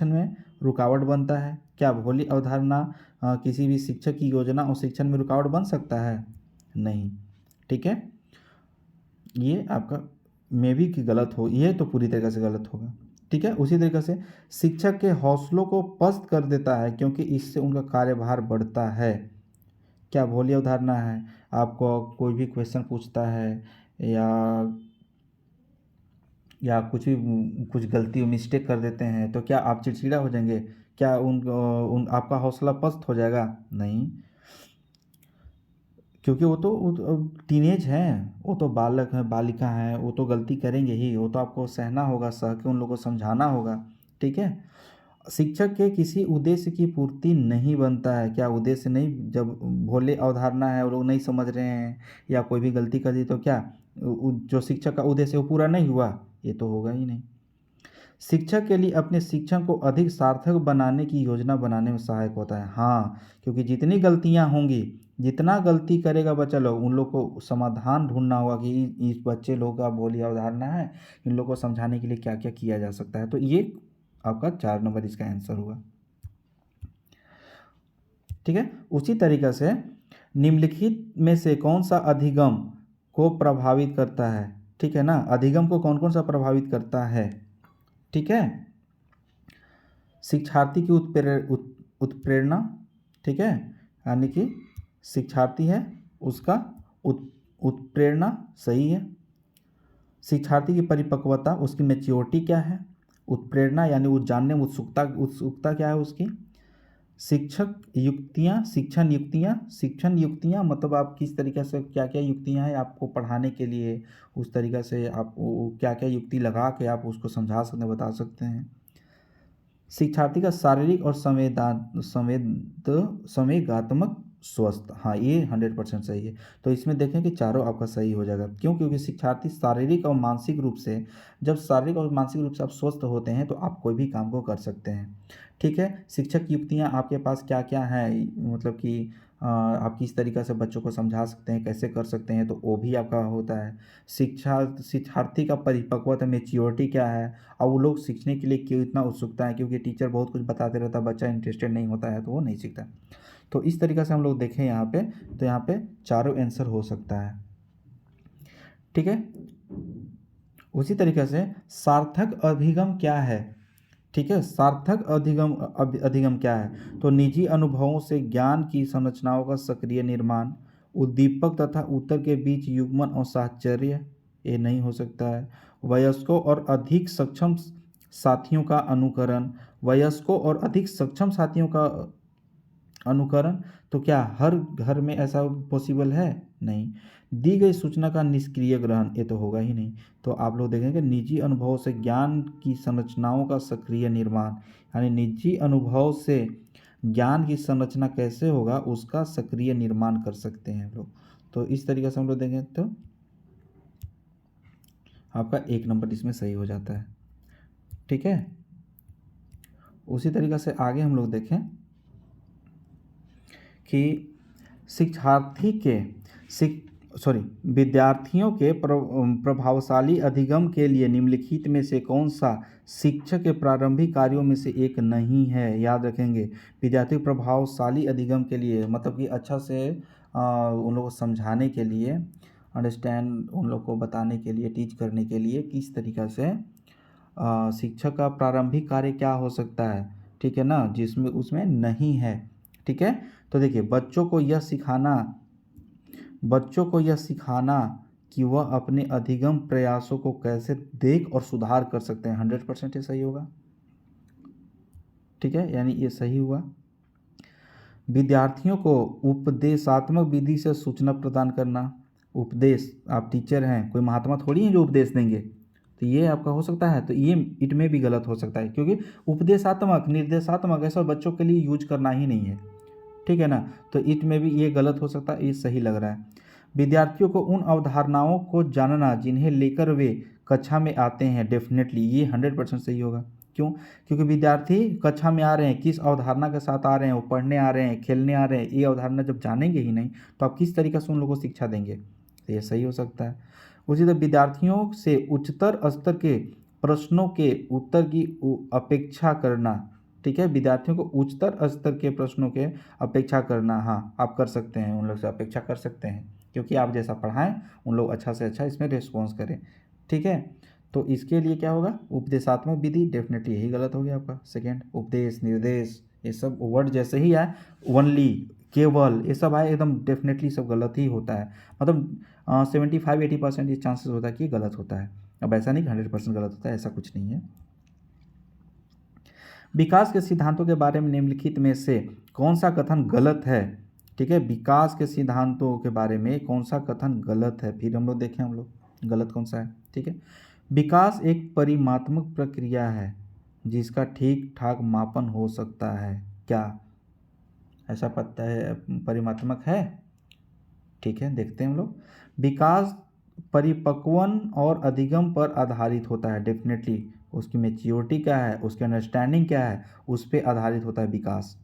में रुकावट बनता है। क्या भोली अवधारणा किसी भी शिक्षक की योजना और शिक्षण में रुकावट बन सकता है? नहीं। ठीक है। ये आपका मे भी कि गलत हो, ये तो पूरी तरीक़े से गलत होगा। ठीक है। उसी तरीक़े से शिक्षक के हौसलों को पस्त कर देता है, क्योंकि इससे उनका कार्यभार बढ़ता है। क्या भोली अवधारणा है? आपको कोई भी क्वेश्चन पूछता है या कुछ गलती मिस्टेक कर देते हैं तो क्या आप चिड़चिड़ा हो जाएंगे? क्या उन आपका हौसला पस्त हो जाएगा? नहीं। क्योंकि वो तो टीनेज हैं, वो तो बालक हैं, बालिका हैं, वो तो गलती करेंगे ही, वो तो आपको सहना होगा, सह के उन लोगों को समझाना होगा। ठीक है। शिक्षक के किसी उद्देश्य की पूर्ति नहीं बनता है। क्या उद्देश्य नहीं? जब भोले अवधारणा है वो लोग नहीं समझ रहे हैं या कोई भी गलती कर दी तो क्या जो शिक्षक का उद्देश्य है वो पूरा नहीं हुआ? ये तो होगा ही नहीं। शिक्षक के लिए अपने शिक्षण को अधिक सार्थक बनाने की योजना बनाने में सहायक होता है। हाँ, क्योंकि जितनी गलतियाँ होंगी, जितना गलती करेगा बच्चा लोग, उन लोग को समाधान ढूंढना होगा कि इस बच्चे लोग का भोली अवधारणा है, इन लोग को समझाने के लिए क्या क्या किया जा सकता है। तो ये आपका 4 नंबर इसका आंसर हुआ। ठीक है। उसी तरीक़े से निम्नलिखित में से कौन सा अधिगम को प्रभावित करता है? ठीक है ना। अधिगम को कौन कौन सा प्रभावित करता है? ठीक है। शिक्षार्थी की उत्प्रेरणा। ठीक है। यानी कि शिक्षार्थी है उसका उत्प्रेरणा सही है। शिक्षार्थी की परिपक्वता, उसकी मैच्योरिटी क्या है? उत्प्रेरणा यानी वो जानने में उत्सुकता क्या है उसकी? शिक्षण युक्तियाँ मतलब आप किस तरीक़े से क्या क्या युक्तियाँ हैं आपको पढ़ाने के लिए, उस तरीक़े से आप क्या क्या युक्ति लगा के आप उसको समझा सकते हैं, बता सकते हैं। शिक्षार्थी का शारीरिक और संवेगात्मक स्वस्थ, हाँ ये 100% सही है। तो इसमें देखें कि चारों आपका सही हो जाएगा। क्यों? क्योंकि शिक्षार्थी शारीरिक और मानसिक रूप से, जब शारीरिक और मानसिक रूप से आप स्वस्थ होते हैं तो आप कोई भी काम को कर सकते हैं। ठीक है। शिक्षक युक्तियाँ आपके पास क्या क्या हैं, मतलब कि आप किस तरीक़े से बच्चों को समझा सकते हैं, कैसे कर सकते हैं, तो वो भी आपका होता है। शिक्षार्थी का परिपक्वता, मैच्योरिटी क्या है, और वो लोग सीखने के लिए क्यों इतना उत्सुकता है, क्योंकि टीचर बहुत कुछ बताते रहता है, बच्चा इंटरेस्टेड नहीं होता है तो वो नहीं सीखता। तो इस तरीक़े से हम लोग देखें यहाँ पे, तो यहाँ पे चारों आंसर हो सकता है। ठीक है। उसी तरीक़े से सार्थक अभिगम क्या है? ठीक है। सार्थक अधिगम क्या है? तो निजी अनुभवों से ज्ञान की संरचनाओं का सक्रिय निर्माण, उद्दीपक तथा उत्तर के बीच युग्मन और साहचर्य, ये नहीं हो सकता है। वयस्कों और अधिक सक्षम साथियों का अनुकरण, वयस्कों और अधिक सक्षम साथियों का अनुकरण, तो क्या हर घर में ऐसा पॉसिबल है? नहीं। दी गई सूचना का निष्क्रिय ग्रहण, ये तो होगा ही नहीं। तो आप लोग देखेंगे निजी अनुभव से ज्ञान की संरचनाओं का सक्रिय निर्माण, यानी निजी अनुभव से ज्ञान की संरचना कैसे होगा उसका सक्रिय निर्माण कर सकते हैं हम लोग। तो इस तरीके से हम लोग देखें तो आपका 1 नंबर इसमें सही हो जाता है। ठीक है, उसी तरीके से आगे हम लोग देखें कि शिक्षार्थी के विद्यार्थियों के प्रभावशाली अधिगम के लिए निम्नलिखित में से कौन सा शिक्षक के प्रारंभिक कार्यों में से एक नहीं है। याद रखेंगे, विद्यार्थी प्रभावशाली अधिगम के लिए मतलब कि अच्छा से उन लोगों को समझाने के लिए, अंडरस्टैंड उन लोग को बताने के लिए, टीच करने के लिए किस तरीक़ा से शिक्षक का प्रारंभिक कार्य क्या हो सकता है, ठीक है ना, जिसमें उसमें नहीं है। ठीक है, तो देखिए बच्चों को यह सिखाना कि वह अपने अधिगम प्रयासों को कैसे देख और सुधार कर सकते हैं, 100% ये सही होगा। ठीक है, यानी ये सही हुआ। विद्यार्थियों को उपदेशात्मक विधि से सूचना प्रदान करना। उपदेश, आप टीचर हैं, कोई महात्मा थोड़ी हैं जो उपदेश देंगे, तो ये आपका हो सकता है। तो ये इट में भी गलत हो सकता है, क्योंकि उपदेशात्मक निर्देशात्मक ऐसा बच्चों के लिए यूज करना ही नहीं है। ठीक है ना, तो इट में भी ये गलत हो सकता है, ये सही लग रहा है। विद्यार्थियों को उन अवधारणाओं को जानना जिन्हें लेकर वे कक्षा में आते हैं, डेफिनेटली ये 100% सही होगा। क्यों? क्योंकि विद्यार्थी कक्षा में आ रहे हैं, किस अवधारणा के साथ आ रहे हैं, वो पढ़ने आ रहे हैं, खेलने आ रहे हैं, ये अवधारणा जब जानेंगे ही नहीं तो आप किस तरीके से उन लोगों को शिक्षा देंगे, तो ये सही हो सकता है। उसी तरह विद्यार्थियों से उच्चतर स्तर के प्रश्नों के उत्तर की अपेक्षा करना। ठीक है, विद्यार्थियों को उच्चतर स्तर के प्रश्नों के अपेक्षा करना, हाँ आप कर सकते हैं, उन लोग से अपेक्षा कर सकते हैं, क्योंकि आप जैसा पढ़ाएं उन लोग अच्छा से अच्छा इसमें रिस्पॉन्स करें। ठीक है, तो इसके लिए क्या होगा, उपदेशात्मक विधि, डेफिनेटली यही गलत हो गया आपका सेकेंड। उपदेश, निर्देश, ये सब वर्ड जैसे ही आए, ओनली, केवल, ये सब आए एकदम डेफिनेटली सब गलत ही होता है। मतलब 75-80% ये चांसेस होता है कि गलत होता है। अब ऐसा नहीं कि 100% गलत होता है, ऐसा कुछ नहीं है। विकास के सिद्धांतों के बारे में निम्नलिखित में से कौन सा कथन गलत है। ठीक है, विकास के सिद्धांतों के बारे में कौन सा कथन गलत है, फिर हम लोग देखें हम लोग गलत कौन सा है। ठीक है, विकास एक परिमात्रात्मक प्रक्रिया है जिसका ठीक ठाक मापन हो सकता है। क्या ऐसा पता है परिमात्रात्मक है? ठीक है, देखते हैं हम लोग। विकास परिपक्वन और अधिगम पर आधारित होता है, डेफिनेटली उसकी मैच्योरिटी क्या है, उसकी अंडरस्टैंडिंग क्या है, उस पर आधारित होता है विकास।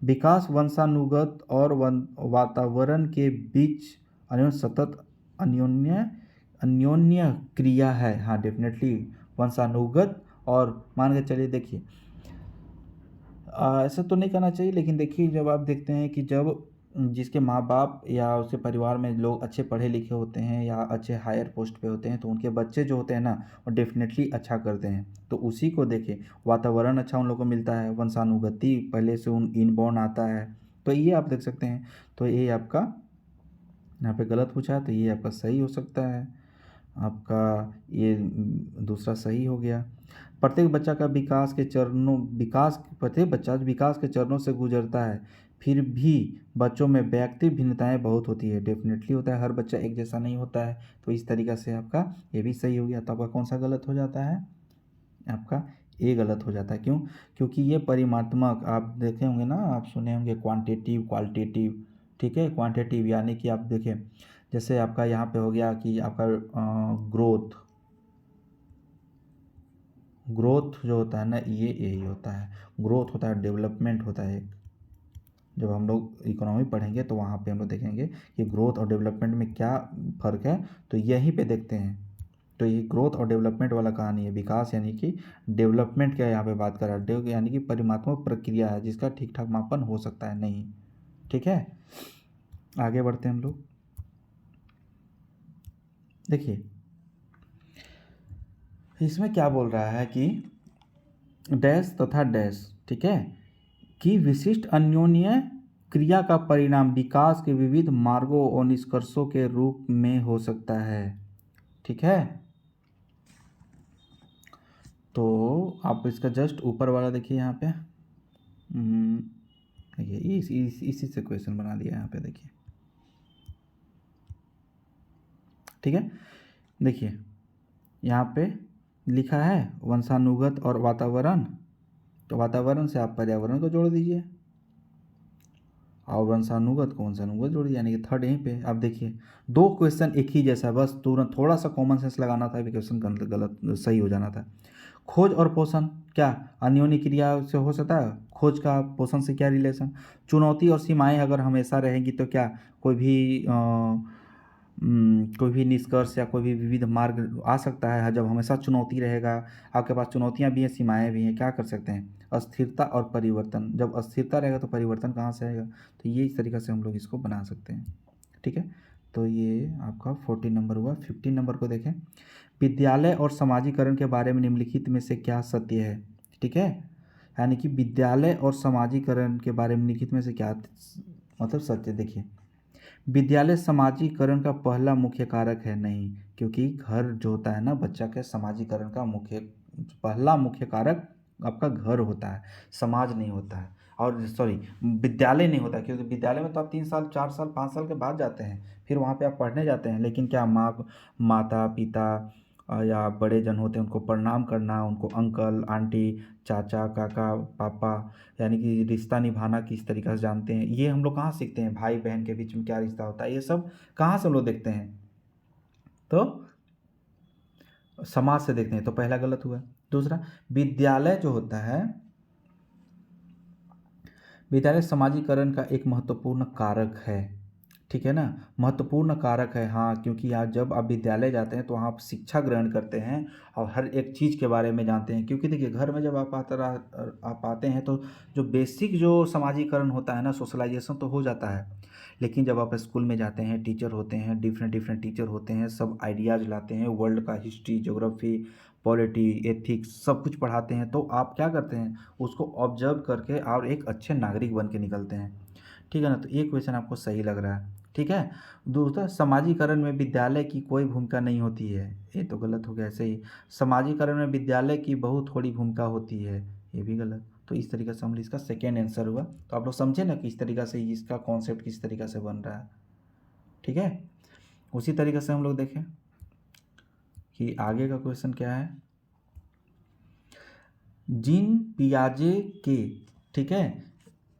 विकास वंशानुगत और वातावरण के बीच सतत अन्योन्य अन्योन्य क्रिया है। हाँ डेफिनेटली वंशानुगत, और मान के चलिए देखिए ऐसा तो नहीं करना चाहिए, लेकिन देखिए जब आप देखते हैं कि जब जिसके माँ बाप या उसके परिवार में लोग अच्छे पढ़े लिखे होते हैं या अच्छे हायर पोस्ट पे होते हैं, तो उनके बच्चे जो होते हैं ना वो डेफिनेटली अच्छा करते हैं। तो उसी को देखें, वातावरण अच्छा उन लोगों को मिलता है, वंशानुगति पहले से उन इनबॉर्न आता है, तो ये आप देख सकते हैं। तो ये आपका यहाँ पे गलत पूछा है, तो ये आपका सही हो सकता है। आपका ये दूसरा सही हो गया। प्रत्येक बच्चा का प्रत्येक बच्चा विकास के चरणों से गुजरता है, फिर भी बच्चों में व्यक्ति भिन्नताएं बहुत होती है, डेफिनेटली होता है, हर बच्चा एक जैसा नहीं होता है। तो इस तरीक़ा से आपका ये भी सही हो गया। तो आपका कौन सा गलत हो जाता है, आपका ए गलत हो जाता है। क्यों? क्योंकि ये परिमात्रात्मक, आप देखे होंगे ना, आप सुने होंगे क्वांटिटेटिव क्वालिटेटिव। ठीक है, क्वांटिटेटिव यानी कि आप देखें जैसे आपका यहाँ पे हो गया कि आपका ग्रोथ जो होता है ना, ये यही होता है, ग्रोथ होता है, डेवलपमेंट होता है। जब हम लोग इकोनॉमी पढ़ेंगे तो वहाँ पे हम लोग देखेंगे कि ग्रोथ और डेवलपमेंट में क्या फ़र्क है, तो यहीं पे देखते हैं। तो ये ग्रोथ और डेवलपमेंट वाला कहानी है। विकास यानी कि डेवलपमेंट क्या यहाँ पे बात कर रहा है, यानी कि परिमात्रात्मक प्रक्रिया है जिसका ठीक ठाक मापन हो सकता है नहीं। ठीक है, आगे बढ़ते हैं हम लोग। देखिए इसमें क्या बोल रहा है कि डैश तथा डैश, ठीक है, कि विशिष्ट अन्योन्य क्रिया का परिणाम विकास के विविध मार्गों और निष्कर्षों के रूप में हो सकता है। ठीक है, तो आप इसका जस्ट ऊपर वाला देखिए यहाँ पे, देखिए इसी से क्वेश्चन बना दिया यहाँ पे। देखिए ठीक है, देखिए यहाँ पे लिखा है वंशानुगत और वातावरण, तो वातावरण से आप पर्यावरण को जोड़ दीजिए और वंशानुगत को वंशानुगत जोड़ दीजिए, यानी कि थर्ड यहीं पे। आप देखिए 2 क्वेश्चन एक ही जैसा, बस तुरंत थोड़ा सा कॉमन सेंस लगाना था, क्वेश्चन गलत सही हो जाना था। खोज और पोषण क्या अन्योन्य क्रिया से हो सकता है? खोज का पोषण से क्या रिलेशन? चुनौती और सीमाएं अगर हमेशा रहेंगी तो क्या कोई भी निष्कर्ष या कोई भी विविध मार्ग आ सकता है? जब हमेशा चुनौती रहेगा, आपके पास चुनौतियां भी हैं, सीमाएं भी हैं, क्या कर सकते हैं? अस्थिरता और परिवर्तन, जब अस्थिरता रहेगा तो परिवर्तन कहाँ से आएगा? तो ये इस तरीक़े से हम लोग इसको बना सकते हैं। ठीक है, तो ये आपका 14 नंबर हुआ। 15 नंबर को देखें, विद्यालय और समाजीकरण के बारे में निम्नलिखित में से क्या सत्य है? ठीक है, यानी कि विद्यालय और समाजीकरण के बारे में निम्नलिखित में से क्या मतलब सत्य। देखिए विद्यालय समाजीकरण का पहला मुख्य कारक है नहीं, क्योंकि घर जो होता है ना बच्चा के समाजीकरण का पहला मुख्य कारक आपका घर होता है, समाज नहीं होता है, और सॉरी विद्यालय नहीं होता है, क्योंकि विद्यालय में तो आप 3 साल 4 साल 5 साल के बाद जाते हैं, फिर वहाँ पे आप पढ़ने जाते हैं, लेकिन क्या माता पिता या बड़े जन होते हैं उनको प्रणाम करना, उनको अंकल आंटी चाचा काका पापा, यानी कि रिश्ता निभाना किस तरीक़े से जानते हैं, ये हम लोग कहाँ सीखते हैं? भाई बहन के बीच में क्या रिश्ता होता है, ये सब कहाँ से हम लोग देखते हैं? तो समाज से देखते हैं, तो पहला गलत हुआ। दूसरा, विद्यालय जो होता है, विद्यालय समाजीकरण का एक महत्वपूर्ण कारक है। ठीक है ना, महत्वपूर्ण कारक है, हाँ, क्योंकि यहाँ जब आप विद्यालय जाते हैं तो वहाँ आप शिक्षा ग्रहण करते हैं और हर एक चीज़ के बारे में जानते हैं। क्योंकि देखिए घर में जब आप आते हैं तो जो बेसिक जो समाजीकरण होता है ना, सोशलाइजेशन तो हो जाता है, लेकिन जब आप स्कूल में जाते हैं, टीचर होते हैं, डिफरेंट टीचर होते हैं, सब आइडियाज़ लाते हैं, वर्ल्ड का हिस्ट्री ज्योग्राफी पॉलिटी एथिक्स सब कुछ पढ़ाते हैं, तो आप क्या करते हैं? उसको ऑब्जर्व करके और एक अच्छे नागरिक बन के निकलते हैं। ठीक है ना, तो ये क्वेश्चन आपको सही लग रहा है। ठीक है, दूसरा, समाजीकरण में विद्यालय की कोई भूमिका नहीं होती है, ये तो गलत हो गया। ऐसे ही समाजीकरण में विद्यालय की बहुत थोड़ी भूमिका होती है, ये भी गलत। तो इस तरीके से हम इसका सेकेंड आंसर हुआ। तो आप लोग समझे ना कि इस तरीक़े से इसका कॉन्सेप्ट किस तरीक़े से बन रहा है। ठीक है, उसी तरीके से हम लोग देखें कि आगे का क्वेश्चन क्या है। जीन पियाजे के, ठीक है,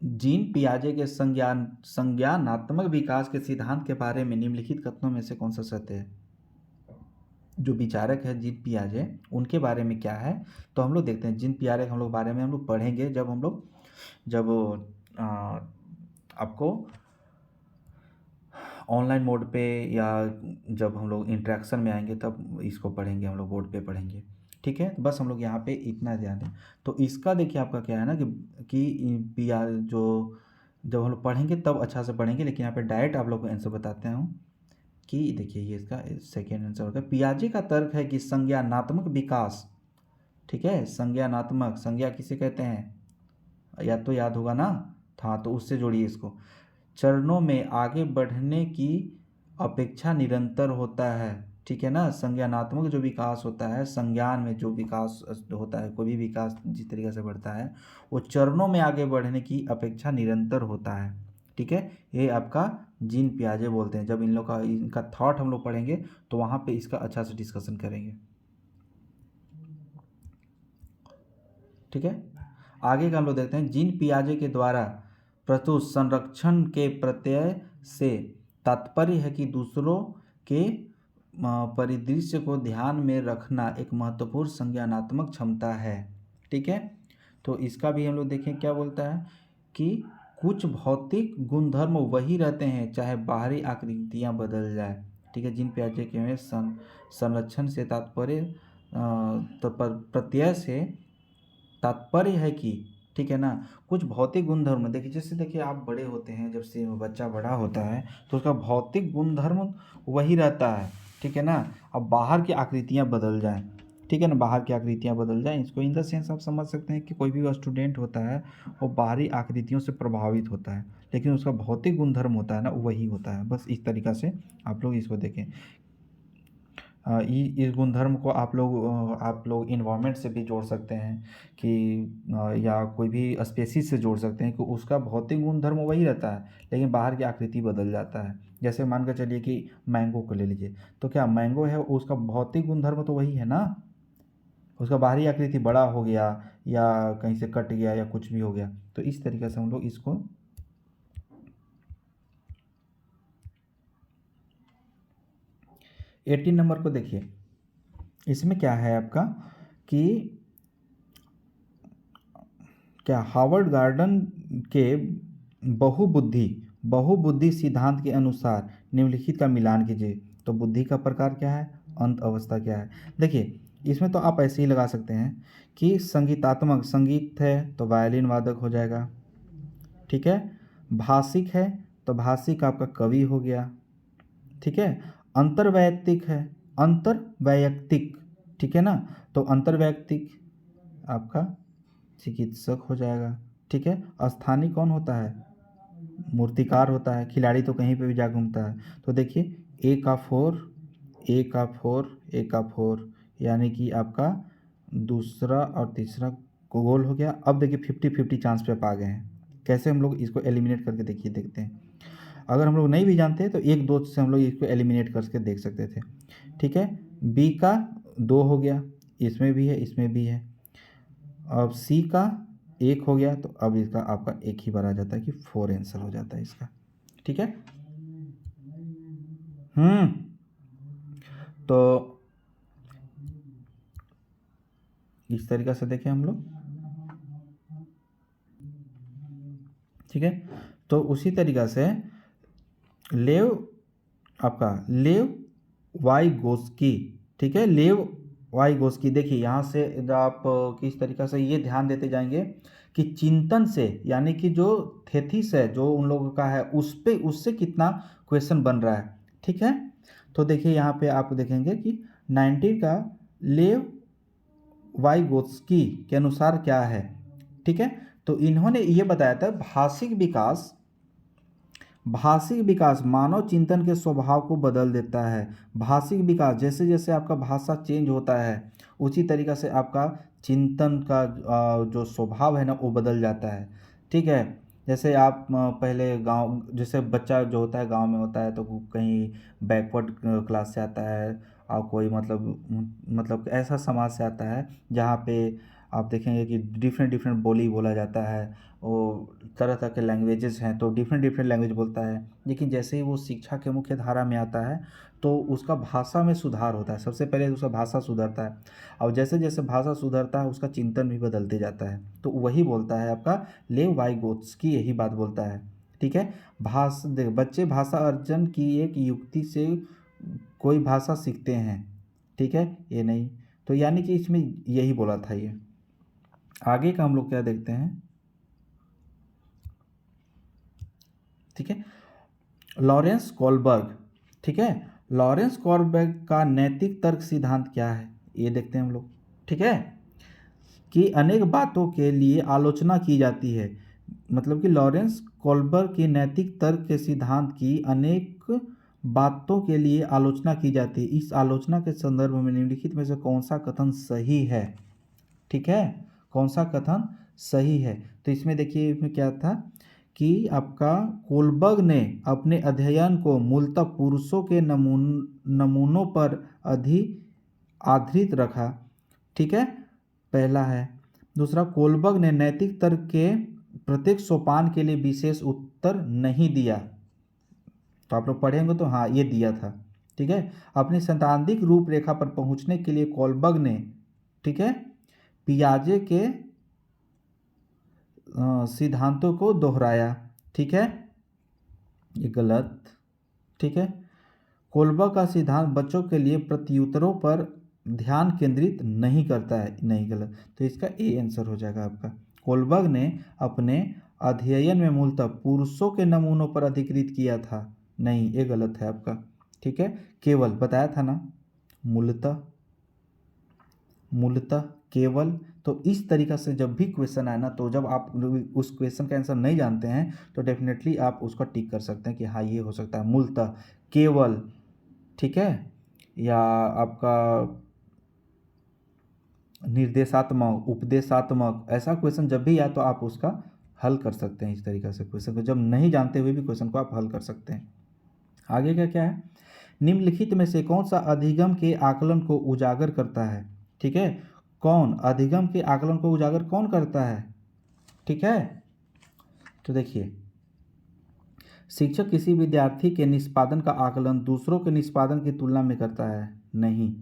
जीन पियाजे के संज्ञानात्मक विकास के सिद्धांत के बारे में निम्नलिखित कथनों में से कौन सा सत्य है? जो विचारक है जीन पियाजे, उनके बारे में क्या है? तो हम लोग देखते हैं जीन पियाजे हम लोग बारे में हम लोग पढ़ेंगे जब आपको ऑनलाइन मोड पे या जब हम लोग इंटरेक्शन में आएंगे तब इसको पढ़ेंगे, हम लोग बोर्ड पे पढ़ेंगे। ठीक है, बस हम लोग यहाँ पे इतना ध्यान दें। तो इसका देखिए आपका क्या है ना कि पिया जो जब हम लोग पढ़ेंगे तब अच्छा से पढ़ेंगे, लेकिन यहाँ पे डायरेक्ट आप लोग को आंसर बताते हूँ कि देखिए ये इसका सेकेंड आंसर होगा। पियाजे का तर्क है कि संज्ञानात्मक विकास, ठीक है, संज्ञानात्मक, संज्ञा किसे कहते हैं? या तो याद होगा ना, हाँ, तो उससे जोड़िए इसको। चरणों में आगे बढ़ने की अपेक्षा निरंतर होता है। ठीक है ना, संज्ञानात्मक जो विकास होता है, संज्ञान में जो विकास होता है, कोई भी विकास जिस तरीके से बढ़ता है वो चरणों में आगे बढ़ने की अपेक्षा निरंतर होता है। ठीक है, ये आपका जीन पियाजे बोलते हैं। जब इनका थॉट हम लोग पढ़ेंगे तो वहाँ पे इसका अच्छा से डिस्कशन करेंगे। ठीक है, आगे का हम लोग देखते हैं। जीन पियाजे के द्वारा प्रस्तुत संरक्षण के प्रत्यय से तात्पर्य है कि दूसरों के परिदृश्य को ध्यान में रखना एक महत्वपूर्ण संज्ञानात्मक क्षमता है। ठीक है, तो इसका भी हम लोग देखें क्या बोलता है कि कुछ भौतिक गुणधर्म वही रहते हैं चाहे बाहरी आकृतियाँ बदल जाए। ठीक है, जीन पियाजे के में संरक्षण से तात्पर्य तो प्रत्यय से तात्पर्य है कि, ठीक है ना, कुछ भौतिक गुणधर्म, देखिए जैसे देखिए आप बड़े होते हैं, जब से बच्चा बड़ा होता है तो उसका भौतिक गुणधर्म वही रहता है। ठीक है ना, अब बाहर की आकृतियाँ बदल जाएं, ठीक है ना, बाहर की आकृतियाँ बदल जाएं, इसको इन द सेंस आप समझ सकते हैं कि कोई भी स्टूडेंट होता है वो बाहरी आकृतियों से प्रभावित होता है, लेकिन उसका भौतिक गुणधर्म होता है ना वही होता है। बस इस तरीक़ा से आप लोग इसको देखें। इस गुणधर्म को आप लोग इन्वायरमेंट से भी जोड़ सकते हैं कि या कोई भी स्पेसीज से जोड़ सकते हैं कि उसका भौतिक गुणधर्म वही रहता है लेकिन बाहर की आकृति बदल जाता है। जैसे मान कर चलिए कि मैंगो को ले लीजिए, तो क्या मैंगो है उसका भौतिक गुणधर्म तो वही है ना, उसका बाहरी आकृति बड़ा हो गया या कहीं से कट गया या कुछ भी हो गया। तो इस तरीके से हम लोग इसको 18 नंबर को देखिए, इसमें क्या है आपका कि क्या हार्वर्ड गार्डन के बहुबुद्धि बहुबुद्धि सिद्धांत के अनुसार निम्नलिखित का मिलान कीजिए। तो बुद्धि का प्रकार क्या है, अंत अवस्था क्या है। देखिए इसमें तो आप ऐसे ही लगा सकते हैं कि संगीतात्मक, संगीत है तो वायलिन वादक हो जाएगा, ठीक है। भाषिक है तो भाषिक आपका कवि हो गया, ठीक है। अंतर्वैयक्तिक है, अंतर्वैयक्तिक, ठीक है ना, तो अंतर्वैयक्तिक आपका चिकित्सक हो जाएगा, ठीक है। स्थानीय कौन होता है, मूर्तिकार होता है, खिलाड़ी तो कहीं पे भी जा घूमता है। तो देखिए ए का फोर, ए का फोर, ए का फोर, यानी कि आपका दूसरा और तीसरा को गोल हो गया। अब देखिए 50-50 चांस पे आप आ गए हैं। कैसे हम लोग इसको एलिमिनेट करके देखिए देखते हैं। अगर हम लोग नहीं भी जानते तो एक दो से हम लोग इसको एलिमिनेट करके देख सकते थे, ठीक है। बी का 2 हो गया, इसमें भी है इसमें भी है। अब सी का 1 हो गया, तो अब इसका आपका एक ही बार आ जाता है कि 4 आंसर हो जाता है इसका, ठीक है। तो इस तरीक़ा से देखें हम लोग, ठीक है। तो उसी तरीक़ा से लेव आपका लेव वाइगोस्की, ठीक है, लेव वाइगोस्की। देखिए यहाँ से आप किस तरीक़ा से ये ध्यान देते जाएंगे कि चिंतन से, यानी कि जो थेथिस है जो उन लोगों का है उस पे उससे कितना क्वेश्चन बन रहा है, ठीक है। तो देखिए यहाँ पे आप देखेंगे कि 19 का लेव वाइगोत्स्की के अनुसार क्या है, ठीक है। तो इन्होंने ये बताया था भाषिक विकास मानव चिंतन के स्वभाव को बदल देता है। भाषिक विकास, जैसे जैसे आपका भाषा चेंज होता है उसी तरीक़ा से आपका चिंतन का जो स्वभाव है ना वो बदल जाता है, ठीक है। जैसे आप पहले गांव, जैसे बच्चा जो होता है गांव में होता है तो कहीं बैकवर्ड क्लास से आता है और कोई मतलब ऐसा समाज से आता है जहाँ पे आप देखेंगे कि डिफरेंट डिफरेंट बोली बोला जाता है, वो तरह तरह के लैंग्वेजेस हैं तो डिफरेंट डिफरेंट लैंग्वेज बोलता है। लेकिन जैसे ही वो शिक्षा के मुख्य धारा में आता है तो उसका भाषा में सुधार होता है, सबसे पहले उसका भाषा सुधरता है और जैसे जैसे भाषा सुधरता है उसका चिंतन भी बदलते जाता है। तो वही बोलता है आपका लेव वाइगोत्स्की, यही बात बोलता है, ठीक है। बच्चे भाषा अर्जन की एक युक्ति से कोई भाषा सीखते हैं, ठीक है, ये नहीं। तो यानी कि इसमें यही बोला था ये। आगे का हम लोग क्या देखते हैं, ठीक है। लॉरेंस कोलबर्ग, ठीक है, लॉरेंस कोलबर्ग का नैतिक तर्क सिद्धांत क्या है ये देखते हैं हम लोग, ठीक है। कि अनेक बातों के लिए आलोचना की जाती है, मतलब कि लॉरेंस कोलबर्ग की नैतिक तर्क के सिद्धांत की अनेक बातों के लिए आलोचना की जाती है। इस आलोचना के संदर्भ में निम्नलिखित में से कौन सा कथन सही है, ठीक है, कौन सा कथन सही है। तो इसमें देखिए इसमें क्या था कि आपका कोलबर्ग ने अपने अध्ययन को मूलतः पुरुषों के नमूनों पर आधारित रखा, ठीक है, पहला है। दूसरा, कोलबर्ग ने नैतिक तर्क के प्रत्येक सोपान के लिए विशेष उत्तर नहीं दिया। तो आप लोग पढ़ेंगे तो हाँ ये दिया था, ठीक है। अपनी सैद्धांतिक रूपरेखा पर पहुंचने के लिए कोलबर्ग ने, ठीक है, पियाजे के सिद्धांतों को दोहराया, ठीक है, ये गलत, ठीक है। कोलबर्ग का सिद्धांत बच्चों के लिए प्रत्युत्तरों पर ध्यान केंद्रित नहीं करता है, नहीं, गलत। तो इसका ए आंसर हो जाएगा आपका। कोलबर्ग ने अपने अध्ययन में मूलतः पुरुषों के नमूनों पर अधिकृत किया था, नहीं, ये गलत है आपका, ठीक है। केवल बताया था ना, मूलतः मूलतः केवल। तो इस तरीक़ा से जब भी क्वेश्चन आए ना, तो जब आप उस क्वेश्चन का आंसर नहीं जानते हैं तो डेफिनेटली आप उसको टिक कर सकते हैं कि हाँ ये हो सकता है, मूलतः, केवल, ठीक है, या आपका निर्देशात्मक, उपदेशात्मक, ऐसा क्वेश्चन जब भी आए तो आप उसका हल कर सकते हैं। इस तरीक़े से क्वेश्चन को जब नहीं जानते हुए भी क्वेश्चन को आप हल कर सकते हैं। आगे का क्या है, निम्नलिखित में से कौन सा अधिगम के आकलन को उजागर करता है। ठीक है, कौन अधिगम के आकलन को उजागर कौन करता है। ठीक है, तो देखिए, शिक्षक किसी विद्यार्थी के निष्पादन का आकलन दूसरों के निष्पादन की तुलना में करता है। नहीं,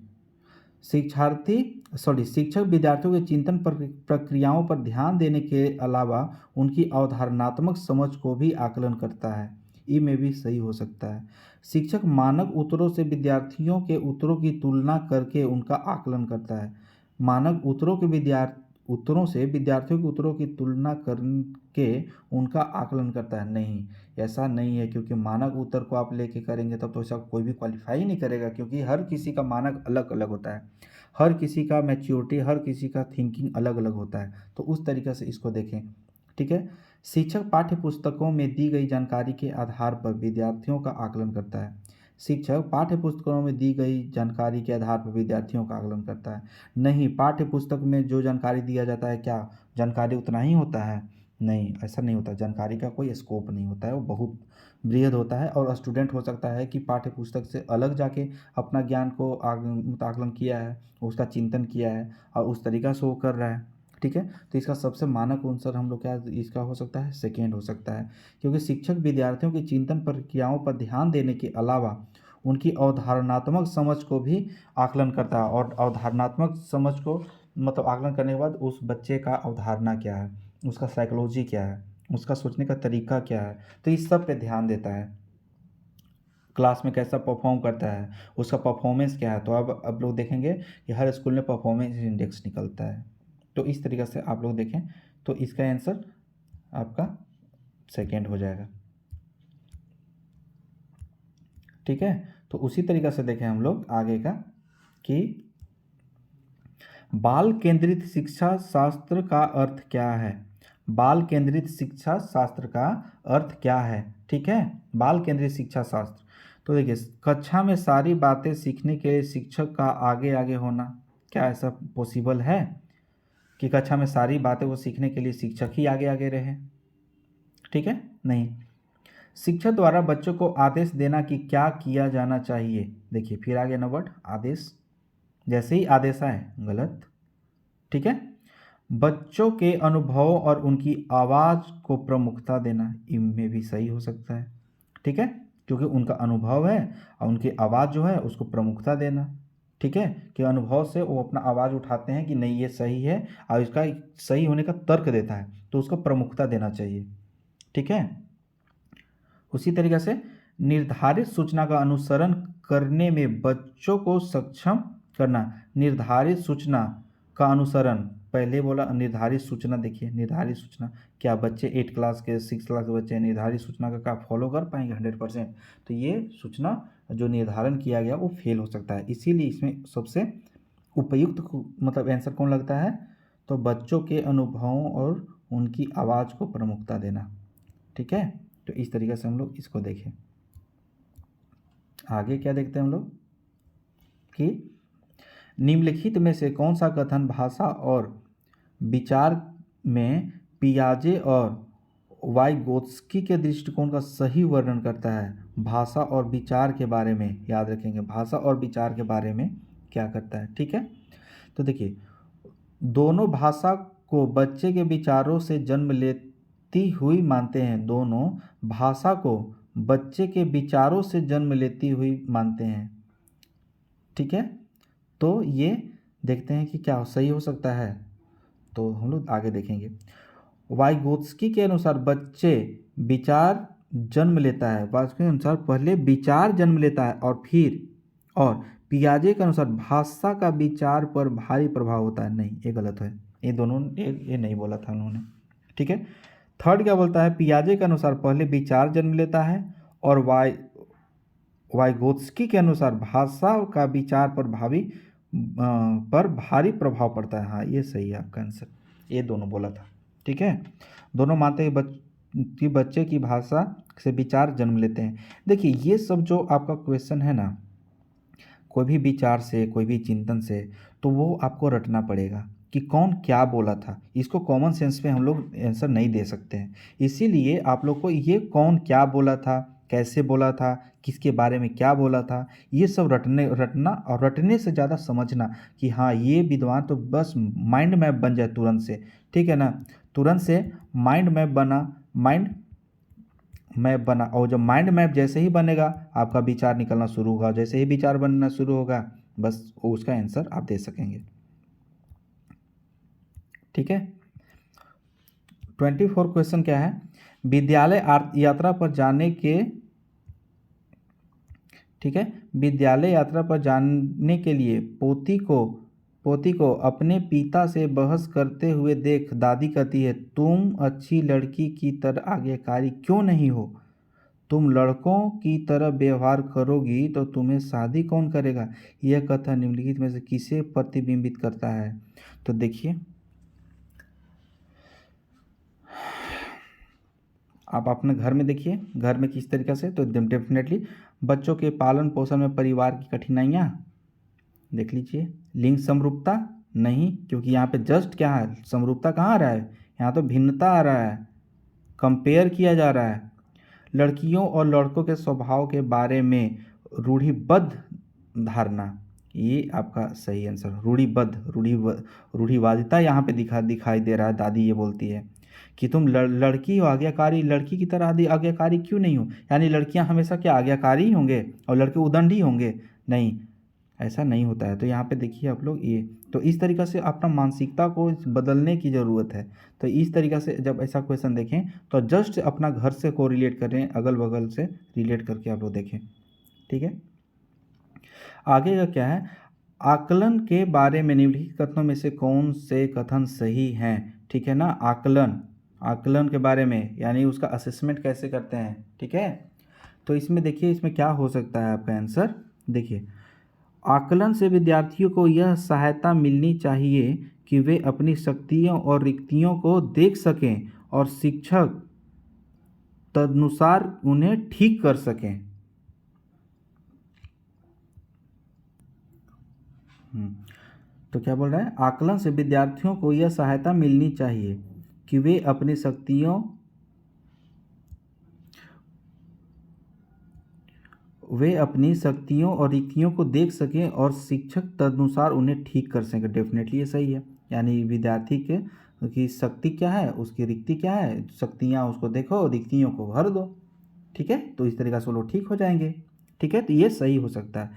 शिक्षक विद्यार्थियों के चिंतन प्रक्रियाओं पर ध्यान देने के अलावा उनकी अवधारणात्मक समझ को भी आकलन करता है। ई में भी सही हो सकता है। शिक्षक मानक उत्तरों से विद्यार्थियों के उत्तरों की तुलना करके उनका आकलन करता है। मानक उत्तरों से विद्यार्थियों के उत्तरों की तुलना करके उनका आकलन करता है। नहीं, ऐसा नहीं है, क्योंकि मानक उत्तर को आप लेके करेंगे तब तो ऐसा कोई भी क्वालिफाई नहीं करेगा, क्योंकि हर किसी का मानक अलग अलग होता है, हर किसी का मैच्योरिटी, हर किसी का थिंकिंग अलग अलग होता है। तो उस तरीक़े से इसको देखें। ठीक है, शिक्षक पाठ्य पुस्तकों में दी गई जानकारी के आधार पर विद्यार्थियों का आकलन करता है। शिक्षक पाठ्य पुस्तकों में दी गई जानकारी के आधार पर विद्यार्थियों का आकलन करता है। नहीं, पाठ्य पुस्तक में जो जानकारी दिया जाता है, क्या जानकारी उतना ही होता है। नहीं, ऐसा नहीं होता। जानकारी का कोई स्कोप नहीं होता है, वो बहुत बृहद होता है। और स्टूडेंट हो सकता है कि पाठ्य पुस्तक से अलग जाके अपना ज्ञान को आकलन किया है, उसका चिंतन किया है और उस तरीक़ा से वो कर रहा है। ठीक है, तो इसका सबसे मानक आंसर हम लोग क्या इसका हो सकता है, सेकेंड हो सकता है, क्योंकि शिक्षक विद्यार्थियों की चिंतन प्रक्रियाओं पर ध्यान देने के अलावा उनकी अवधारणात्मक समझ को भी आकलन करता है। और अवधारणात्मक समझ को मतलब आकलन करने के बाद उस बच्चे का अवधारणा क्या है, उसका साइकोलॉजी क्या है, उसका सोचने का तरीका क्या है, तो इस सब पे ध्यान देता है। क्लास में कैसा परफॉर्म करता है, उसका परफॉर्मेंस क्या है। तो अब लोग देखेंगे कि हर स्कूल में परफॉर्मेंस इंडेक्स निकलता है। तो इस तरीक़े से आप लोग देखें तो इसका आंसर आपका सेकेंड हो जाएगा। ठीक है, तो उसी तरीक़े से देखें हम लोग आगे का कि बाल केंद्रित शिक्षा शास्त्र का अर्थ क्या है। बाल केंद्रित शिक्षा शास्त्र का अर्थ क्या है। ठीक है, बाल केंद्रित शिक्षा शास्त्र, तो देखिए, कक्षा में सारी बातें सीखने के लिए शिक्षक का आगे आगे होना। क्या ऐसा पॉसिबल है कि कक्षा में सारी बातें वो सीखने के लिए शिक्षक ही आगे आगे रहे। ठीक है, नहीं। शिक्षक द्वारा बच्चों को आदेश देना कि क्या किया जाना चाहिए। देखिए, फिर आगे ना वर्ड आदेश, जैसे ही आदेश आए गलत। ठीक है, बच्चों के अनुभव और उनकी आवाज़ को प्रमुखता देना, इनमें भी सही हो सकता है। ठीक है, क्योंकि उनका अनुभव है और उनकी आवाज़ जो है उसको प्रमुखता देना। ठीक है, कि अनुभव से वो अपना आवाज़ उठाते हैं कि नहीं ये सही है और इसका सही होने का तर्क देता है, तो उसको प्रमुखता देना चाहिए। ठीक है, उसी तरीक़े से निर्धारित सूचना का अनुसरण करने में बच्चों को सक्षम करना। निर्धारित सूचना का अनुसरण, पहले बोला निर्धारित सूचना। देखिए, निर्धारित सूचना, क्या बच्चे 8 क्लास के 6 क्लास के बच्चे निर्धारित सूचना का क्या फॉलो कर पाएंगे 100%। तो ये सूचना जो निर्धारण किया गया वो फेल हो सकता है। इसीलिए इसमें सबसे उपयुक्त मतलब आंसर कौन लगता है, तो बच्चों के अनुभवों और उनकी आवाज़ को प्रमुखता देना। ठीक है, तो इस तरीके से हम लोग इसको देखें। आगे क्या देखते हैं हम लोग कि निम्नलिखित में से कौन सा कथन भाषा और विचार में पियाजे और वाइगोत्स्की के दृष्टिकोण का सही वर्णन करता है। भाषा और विचार के बारे में याद रखेंगे, भाषा और विचार के बारे में क्या करता है। ठीक है, तो देखिए, दोनों भाषा को बच्चे के विचारों से जन्म लेती हुई मानते हैं। दोनों भाषा को बच्चे के विचारों से जन्म लेती हुई मानते हैं। ठीक है, तो ये देखते हैं कि क्या सही हो सकता है, तो हम लोग आगे देखेंगे। वाइगोत्स्की के अनुसार बच्चे विचार जन्म लेता है, वाइगोत्स्की के अनुसार पहले विचार जन्म लेता है और पियाजे के अनुसार भाषा का विचार पर भारी प्रभाव होता है। नहीं, ये गलत है, ये दोनों ये नहीं बोला था उन्होंने। ठीक है, थर्ड क्या बोलता है, पियाजे के अनुसार पहले विचार जन्म लेता है और वाइगोत्स्की के अनुसार भाषा का विचार पर भारी प्रभाव पड़ता है। हाँ, ये सही है आपका आंसर, ये दोनों बोला था। ठीक है, दोनों मानते हैं कि बच्चे की भाषा से विचार जन्म लेते हैं। देखिए, ये सब जो आपका क्वेश्चन है ना, कोई भी विचार से, कोई भी चिंतन से, तो वो आपको रटना पड़ेगा कि कौन क्या बोला था। इसको कॉमन सेंस में हम लोग आंसर नहीं दे सकते हैं। इसीलिए आप लोग को ये कौन क्या बोला था, कैसे बोला था, किसके बारे में क्या बोला था, ये सब रटना और रटने से ज़्यादा समझना कि हाँ ये विद्वान, तो बस माइंड मैप बन जाए तुरंत से। ठीक है ना, तुरंत से माइंड मैप बना और जब माइंड मैप जैसे ही बनेगा आपका विचार निकलना शुरू होगा, जैसे ही विचार बनना शुरू होगा बस उसका आंसर आप दे सकेंगे। ठीक है, 24 क्वेश्चन क्या है, विद्यालय यात्रा पर जाने के, ठीक है, विद्यालय यात्रा पर जाने के लिए पोती को अपने पिता से बहस करते हुए देख दादी कहती है, तुम अच्छी लड़की की तरह आज्ञाकारी क्यों नहीं हो? तुम लड़कों की तरह व्यवहार करोगी तो तुम्हें शादी कौन करेगा? यह कथन निम्नलिखित में से किसे प्रतिबिंबित करता है? तो देखिए, आप अपने घर में देखिए, घर में किस तरीके से, तो डेफिनेटली बच्चों के पालन पोषण में परिवार की कठिनाइयाँ देख लीजिए। लिंग समरूपता नहीं, क्योंकि यहाँ पे जस्ट क्या है, समरूपता कहाँ आ रहा है, यहाँ तो भिन्नता आ रहा है, कंपेयर किया जा रहा है। लड़कियों और लड़कों के स्वभाव के बारे में रूढ़िबद्ध धारणा, ये आपका सही आंसर। रूढ़िवादिता यहाँ पे दिखाई दे रहा है। दादी ये बोलती है कि तुम लड़की हो आज्ञाकारी, लड़की की तरह आज्ञाकारी क्यों नहीं हो? यानी लड़कियां हमेशा क्या आज्ञाकारी ही होंगे और लड़के उदंड ही होंगे? नहीं, ऐसा नहीं होता है। तो यहाँ पे देखिए आप लोग, ये तो इस तरीक़ा से अपना मानसिकता को बदलने की ज़रूरत है। तो इस तरीक़ा से जब ऐसा क्वेश्चन देखें तो जस्ट अपना घर से को रिलेट करें, अगल बगल से रिलेट करके आप लोग देखें। ठीक है, आगे का क्या है, आकलन के बारे में निम्नलिखित कथनों में से कौन से कथन सही हैं? ठीक है ना, आकलन के बारे में, यानी उसका असेसमेंट कैसे करते हैं। ठीक है, तो इसमें देखिए, इसमें क्या हो सकता है आपका आंसर। देखिए, आकलन से विद्यार्थियों को यह सहायता मिलनी चाहिए कि वे अपनी शक्तियों और रिक्तियों को देख सकें और शिक्षक तदनुसार उन्हें ठीक कर सकें। तो क्या बोल रहा है, आकलन से विद्यार्थियों को यह सहायता मिलनी चाहिए कि वे अपनी शक्तियों और रिक्तियों को देख सकें और शिक्षक तदनुसार उन्हें ठीक कर सकें। डेफिनेटली ये सही है, यानी विद्यार्थी की शक्ति क्या है, उसकी रिक्ति क्या है, शक्तियाँ उसको देखो, रिक्तियों को भर दो। ठीक है, तो इस तरीक़ा से वो लोग ठीक हो जाएंगे। ठीक है, तो ये सही हो सकता है।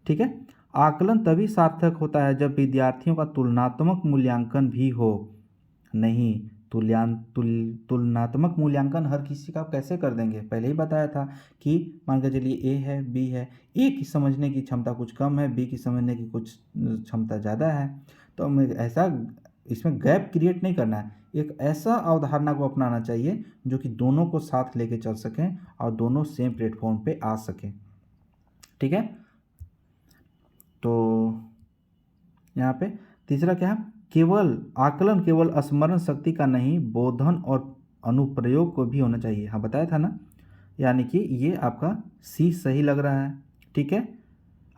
ठीक है, आकलन तभी सार्थक होता है जब विद्यार्थियों का तुलनात्मक मूल्यांकन भी हो। नहीं, तुलनात्मक मूल्यांकन हर किसी का कैसे कर देंगे? पहले ही बताया था कि मान के चलिए ए है, बी है, ए की समझने की क्षमता कुछ कम है, बी की समझने की कुछ क्षमता ज़्यादा है। तो हमें ऐसा इसमें गैप क्रिएट नहीं करना है, एक ऐसा अवधारणा को अपनाना चाहिए जो कि दोनों को साथ लेके चल सकें और दोनों सेम प्लेटफॉर्म पे आ सकें। ठीक है, तो यहाँ पे तीसरा क्या है, आकलन केवल स्मरण शक्ति का नहीं, बोधन और अनुप्रयोग को भी होना चाहिए। हाँ, बताया था ना, यानी कि ये आपका सी सही लग रहा है। ठीक है,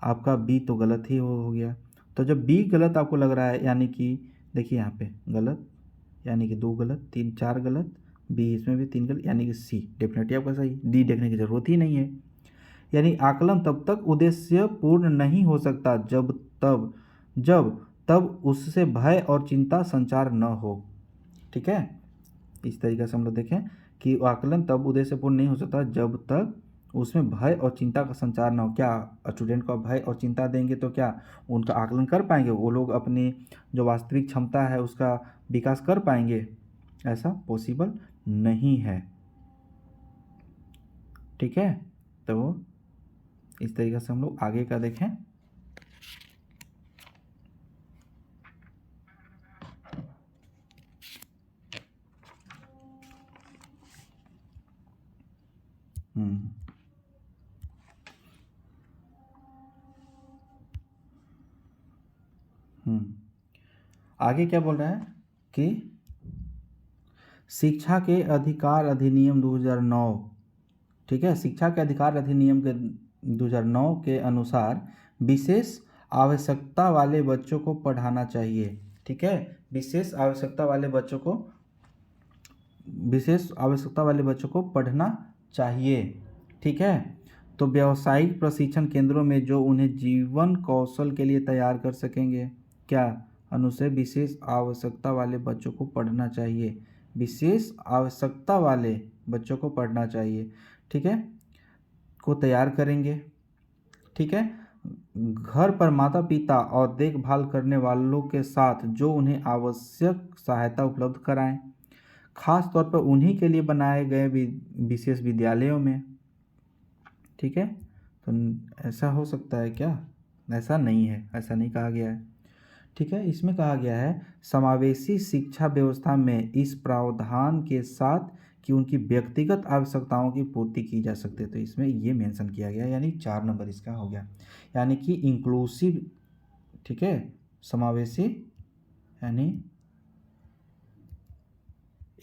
आपका बी तो गलत ही हो गया। तो जब बी गलत आपको लग रहा है, यानी कि देखिए यहाँ पे गलत, यानी कि 2 गलत, 3 4 गलत, बी इसमें भी 3 गलत, यानी कि सी डेफिनेटली आपका सही। डी देखने की ज़रूरत ही नहीं है। यानी आकलन तब तक उद्देश्य पूर्ण नहीं हो सकता जब तब उससे भय और चिंता संचार न हो। ठीक है, इस तरीके से हम लोग देखें कि आकलन तब उद्देश्य पूर्ण नहीं हो सकता जब तक उसमें भय और चिंता का संचार न हो। क्या स्टूडेंट को भय और चिंता देंगे तो क्या उनका आकलन कर पाएंगे? वो लोग अपनी जो वास्तविक क्षमता है उसका विकास कर पाएंगे? ऐसा पॉसिबल नहीं है। ठीक है, तो इस तरीके से हम लोग आगे का देखें। आगे क्या बोल रहा है कि शिक्षा के अधिकार अधिनियम 2009, ठीक है, शिक्षा के अधिकार अधिनियम के 2009 के अनुसार विशेष आवश्यकता वाले बच्चों को पढ़ाना चाहिए। ठीक है, विशेष आवश्यकता वाले बच्चों को पढ़ना चाहिए। ठीक है, तो व्यावसायिक प्रशिक्षण केंद्रों में जो उन्हें जीवन कौशल के लिए तैयार कर सकेंगे। क्या अनुसार विशेष आवश्यकता वाले बच्चों को पढ़ना चाहिए, विशेष आवश्यकता वाले बच्चों को पढ़ना चाहिए। ठीक है, को तैयार करेंगे। ठीक है, घर पर माता पिता और देखभाल करने वालों के साथ जो उन्हें आवश्यक सहायता उपलब्ध कराएं, खास तौर पर उन्हीं के लिए बनाए गए विशेष विद्यालयों में। ठीक है, तो ऐसा हो सकता है क्या? ऐसा नहीं है, ऐसा नहीं कहा गया है। ठीक है, इसमें कहा गया है समावेशी शिक्षा व्यवस्था में इस प्रावधान के साथ कि उनकी व्यक्तिगत आवश्यकताओं की पूर्ति की जा सकती है। तो इसमें ये मेंशन किया गया, यानी 4 नंबर इसका हो गया, यानी कि इंक्लूसिव। ठीक है, समावेशी यानी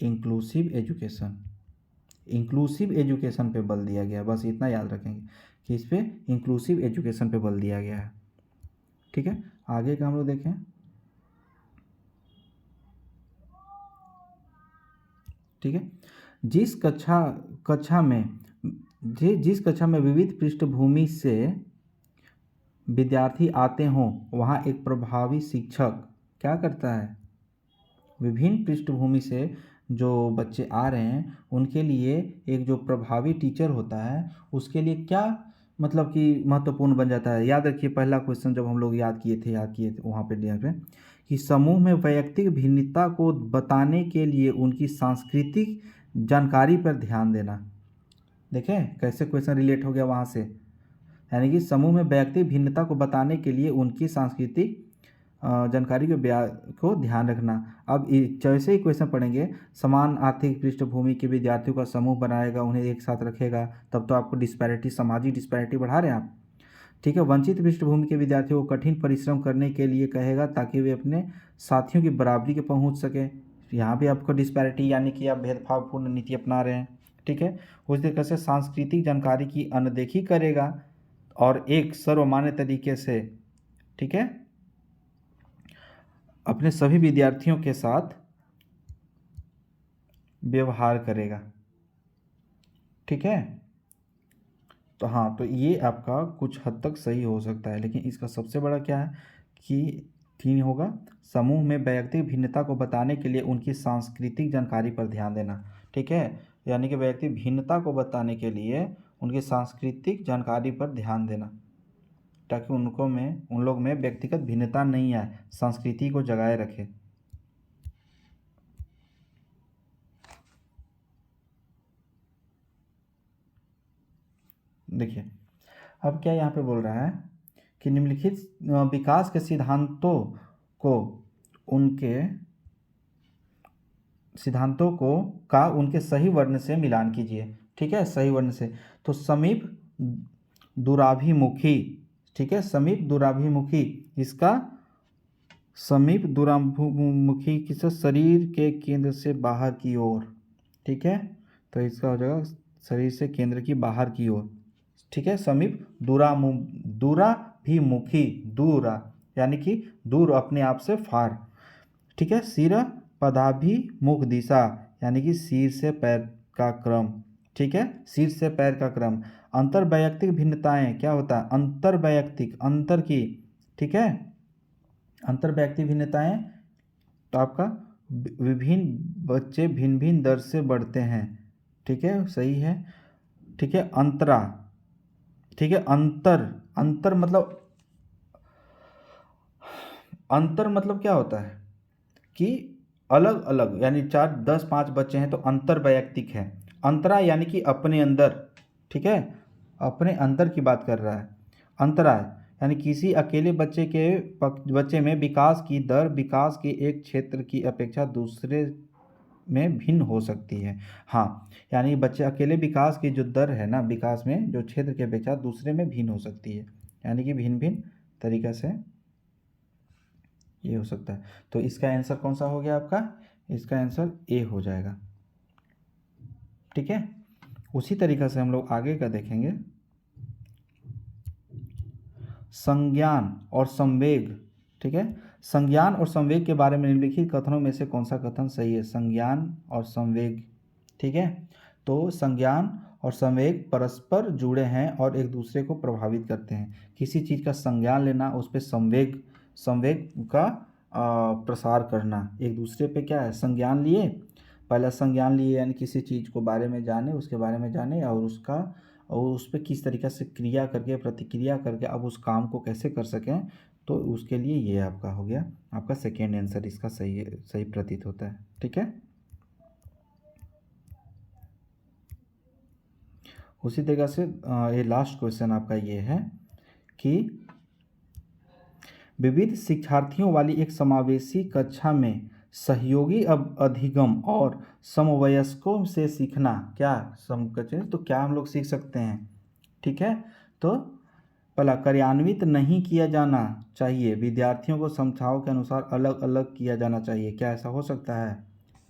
इंक्लूसिव एजुकेशन पे बल दिया गया। बस इतना याद रखेंगे कि इस पे इंक्लूसिव एजुकेशन पे बल दिया गया है। ठीक है, आगे का हम लोग देखें। ठीक है, जिस कक्षा में विविध पृष्ठभूमि से विद्यार्थी आते हों, वहाँ एक प्रभावी शिक्षक क्या करता है? विभिन्न पृष्ठभूमि से जो बच्चे आ रहे हैं उनके लिए एक जो प्रभावी टीचर होता है उसके लिए क्या मतलब कि महत्वपूर्ण बन जाता है। याद रखिए, पहला क्वेश्चन जब हम लोग याद किए थे वहाँ पे कि समूह में वैयक्तिक भिन्नता को बताने के लिए उनकी सांस्कृतिक जानकारी पर ध्यान देना। देखें कैसे क्वेश्चन रिलेट हो गया वहाँ से, यानी कि समूह में वैयक्तिक भिन्नता को बताने के लिए उनकी सांस्कृतिक जानकारी को ध्यान रखना। अब जैसे ही क्वेश्चन पढ़ेंगे, समान आर्थिक पृष्ठभूमि के विद्यार्थियों का समूह बनाएगा, उन्हें एक साथ रखेगा, तब तो आपको डिस्पैरिटी, सामाजिक डिस्पैरिटी बढ़ा रहे हैं आप। ठीक है, वंचित पृष्ठभूमि के विद्यार्थियों को कठिन परिश्रम करने के लिए कहेगा ताकि वे अपने साथियों की बराबरी के पहुंच सके। यहाँ भी आपको डिस्पैरिटी यानी कि आप भेदभावपूर्ण नीति अपना रहे हैं। ठीक है, उस तरीके से सांस्कृतिक जानकारी की अनदेखी करेगा और एक सर्वमान्य तरीके से, ठीक है, अपने सभी विद्यार्थियों के साथ व्यवहार करेगा। ठीक है, तो हाँ, तो ये आपका कुछ हद तक सही हो सकता है, लेकिन इसका सबसे बड़ा क्या है कि 3 होगा, समूह में वैयक्तिक भिन्नता को बताने के लिए उनकी सांस्कृतिक जानकारी पर ध्यान देना। ठीक है, यानी कि वैयक्तिक भिन्नता को बताने के लिए उनकी सांस्कृतिक जानकारी पर ध्यान देना ताकि उन लोग में व्यक्तिगत भिन्नता नहीं आए, संस्कृति को जगाए रखे। देखिए, अब क्या यहाँ पे बोल रहा है कि निम्नलिखित विकास के सिद्धांतों का उनके सही वर्ण से मिलान कीजिए। ठीक है, सही वर्ण से, तो समीप दूराभिमुखी। ठीक है, समीप दूराभिमुखी, इसका समीप दूराभिमुखी किसे? शरीर के केंद्र से बाहर की ओर। ठीक है, तो इसका हो जाएगा शरीर से केंद्र की बाहर की ओर। ठीक है, समीप दूराभिमुखी, दूरा यानी कि दूर, अपने आप से फार। ठीक है, सिर पदाभिमुख दिशा यानी कि सिर से पैर का क्रम। ठीक है, सिर से पैर का क्रम। अंतर्वैयक्तिक भिन्नताएं क्या होता है? अंतर्वैयक्तिक, अंतर की। ठीक है, अंतर्वैयक्तिक भिन्नताएं, तो आपका विभिन्न बच्चे भिन्न भिन्न दर से बढ़ते हैं। ठीक है, सही है। ठीक है, अंतरा। ठीक है, अंतर मतलब क्या होता है कि अलग अलग, यानी 4, 10, 5 बच्चे हैं तो अंतर्वैयक्तिक है। अंतरा यानी कि अपने अंदर। ठीक है, अपने अंदर की बात कर रहा है। अंतरा यानी किसी अकेले बच्चे में विकास की दर विकास के एक क्षेत्र की अपेक्षा दूसरे में भिन्न हो सकती है। हाँ, यानी बच्चे अकेले विकास की जो दर है ना, विकास में जो क्षेत्र की अपेक्षा दूसरे में भिन्न हो सकती है, यानी कि भिन्न भिन्न तरीक़ा से ये हो सकता है। तो इसका आंसर कौन सा हो गया आपका? इसका आंसर ए हो जाएगा। ठीक है, उसी तरीक़ा से हम लोग आगे का देखेंगे। संज्ञान और संवेग, ठीक है। संज्ञान और संवेग के बारे में निम्नलिखित कथनों में से कौन सा कथन सही है? संज्ञान और संवेग, ठीक है। तो संज्ञान और संवेग परस्पर जुड़े हैं और एक दूसरे को प्रभावित करते हैं। किसी चीज़ का संज्ञान लेना, उस पर संवेग संवेग का प्रसार करना, एक दूसरे पे क्या है, संज्ञान लिए, पहला संज्ञान लिए यानी किसी चीज़ को बारे में जाने, उसके बारे में जाने और उसका और उस पर किस तरीक़े से क्रिया करके, प्रतिक्रिया करके अब उस काम को कैसे कर सकें, तो उसके लिए ये आपका हो गया, आपका सेकेंड आंसर इसका सही प्रतीत होता है, ठीक है। उसी तरीक़े से ये लास्ट क्वेश्चन आपका ये है कि विविध शिक्षार्थियों वाली एक समावेशी कक्षा में सहयोगी अब अधिगम और समवयस्कों से सीखना क्या तो क्या हम लोग सीख सकते हैं, ठीक है। तो पहला, कार्यान्वित नहीं किया जाना चाहिए, विद्यार्थियों को समझाओ के अनुसार अलग अलग किया जाना चाहिए, क्या ऐसा हो सकता है?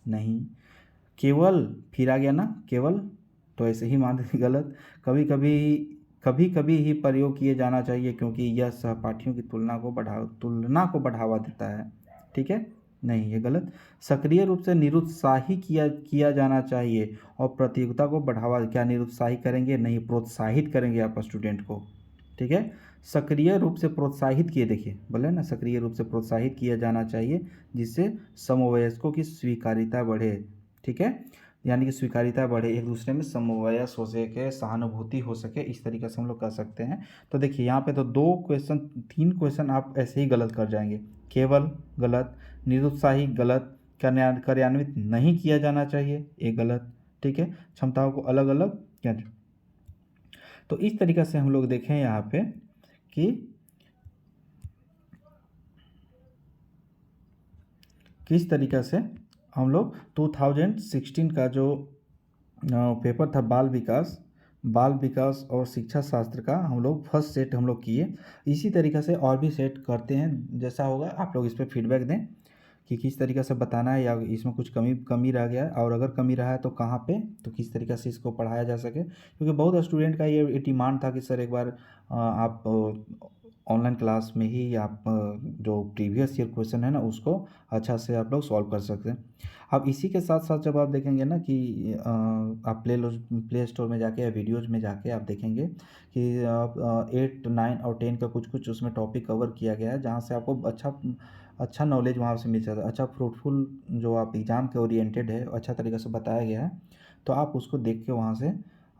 नहीं। केवल, फिर आ गया ना केवल, तो ऐसे ही मान गलत। कभी कभी ही प्रयोग किए जाना चाहिए क्योंकि यह सहपाठियों की तुलना को बढ़ावा देता है, ठीक है। नहीं, ये गलत। सक्रिय रूप से निरुत्साही किया जाना चाहिए और प्रतियोगिता को बढ़ावा, क्या निरुत्साही करेंगे? नहीं, प्रोत्साहित करेंगे आप स्टूडेंट को, ठीक है। सक्रिय रूप से प्रोत्साहित किए, देखिए बोले ना, सक्रिय रूप से प्रोत्साहित किया जाना चाहिए जिससे समवयस्कों की स्वीकार्यता बढ़े, ठीक है। यानी कि स्वीकार्यता बढ़े, एक दूसरे में समवयस हो सके, सहानुभूति हो सके, इस तरीके से हम लोग कर सकते हैं। तो देखिए यहाँ पे तो 3 क्वेश्चन आप ऐसे ही गलत कर जाएंगे। केवल गलत, निरुत्साही गलत, कार्यान्वित नहीं किया जाना चाहिए ये गलत, ठीक है। क्षमताओं को अलग अलग क्या, तो इस तरीके से हम लोग देखें यहाँ पे कि किस तरीक़े से हम लोग 2016 का जो पेपर था बाल विकास और शिक्षा शास्त्र का, हम लोग फर्स्ट सेट हम लोग किए। इसी तरीक़े से और भी सेट करते हैं, जैसा होगा आप लोग इस पर फीडबैक दें कि किस तरीक़े से बताना है या इसमें कुछ कमी रह गया है, और अगर कमी रहा है तो कहाँ पे, तो किस तरीक़े से इसको पढ़ाया जा सके। क्योंकि बहुत स्टूडेंट का ये डिमांड था कि सर एक बार आप ऑनलाइन क्लास में ही आप जो प्रीवियस ईयर क्वेश्चन है ना उसको अच्छा से आप लोग सॉल्व कर सकते हैं। अब इसी के साथ साथ जब आप देखेंगे ना कि आप प्ले स्टोर में जाके या वीडियोज़ में जाके आप देखेंगे कि 8, 9 और 10 का कुछ उसमें टॉपिक कवर किया गया है, जहाँ से आपको अच्छा नॉलेज वहाँ से मिल जाता है, अच्छा फ्रूटफुल जो आप एग्ज़ाम के ओरिएंटेड है, अच्छा तरीक़े से बताया गया है। तो आप उसको देख के वहाँ से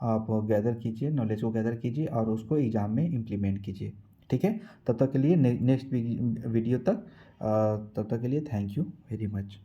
आप गैदर कीजिए, नॉलेज को गैदर कीजिए और उसको एग्ज़ाम में इम्प्लीमेंट कीजिए, ठीक है। तब तक के लिए नेक्स्ट वीडियो तक, तब तक के लिए थैंक यू वेरी मच।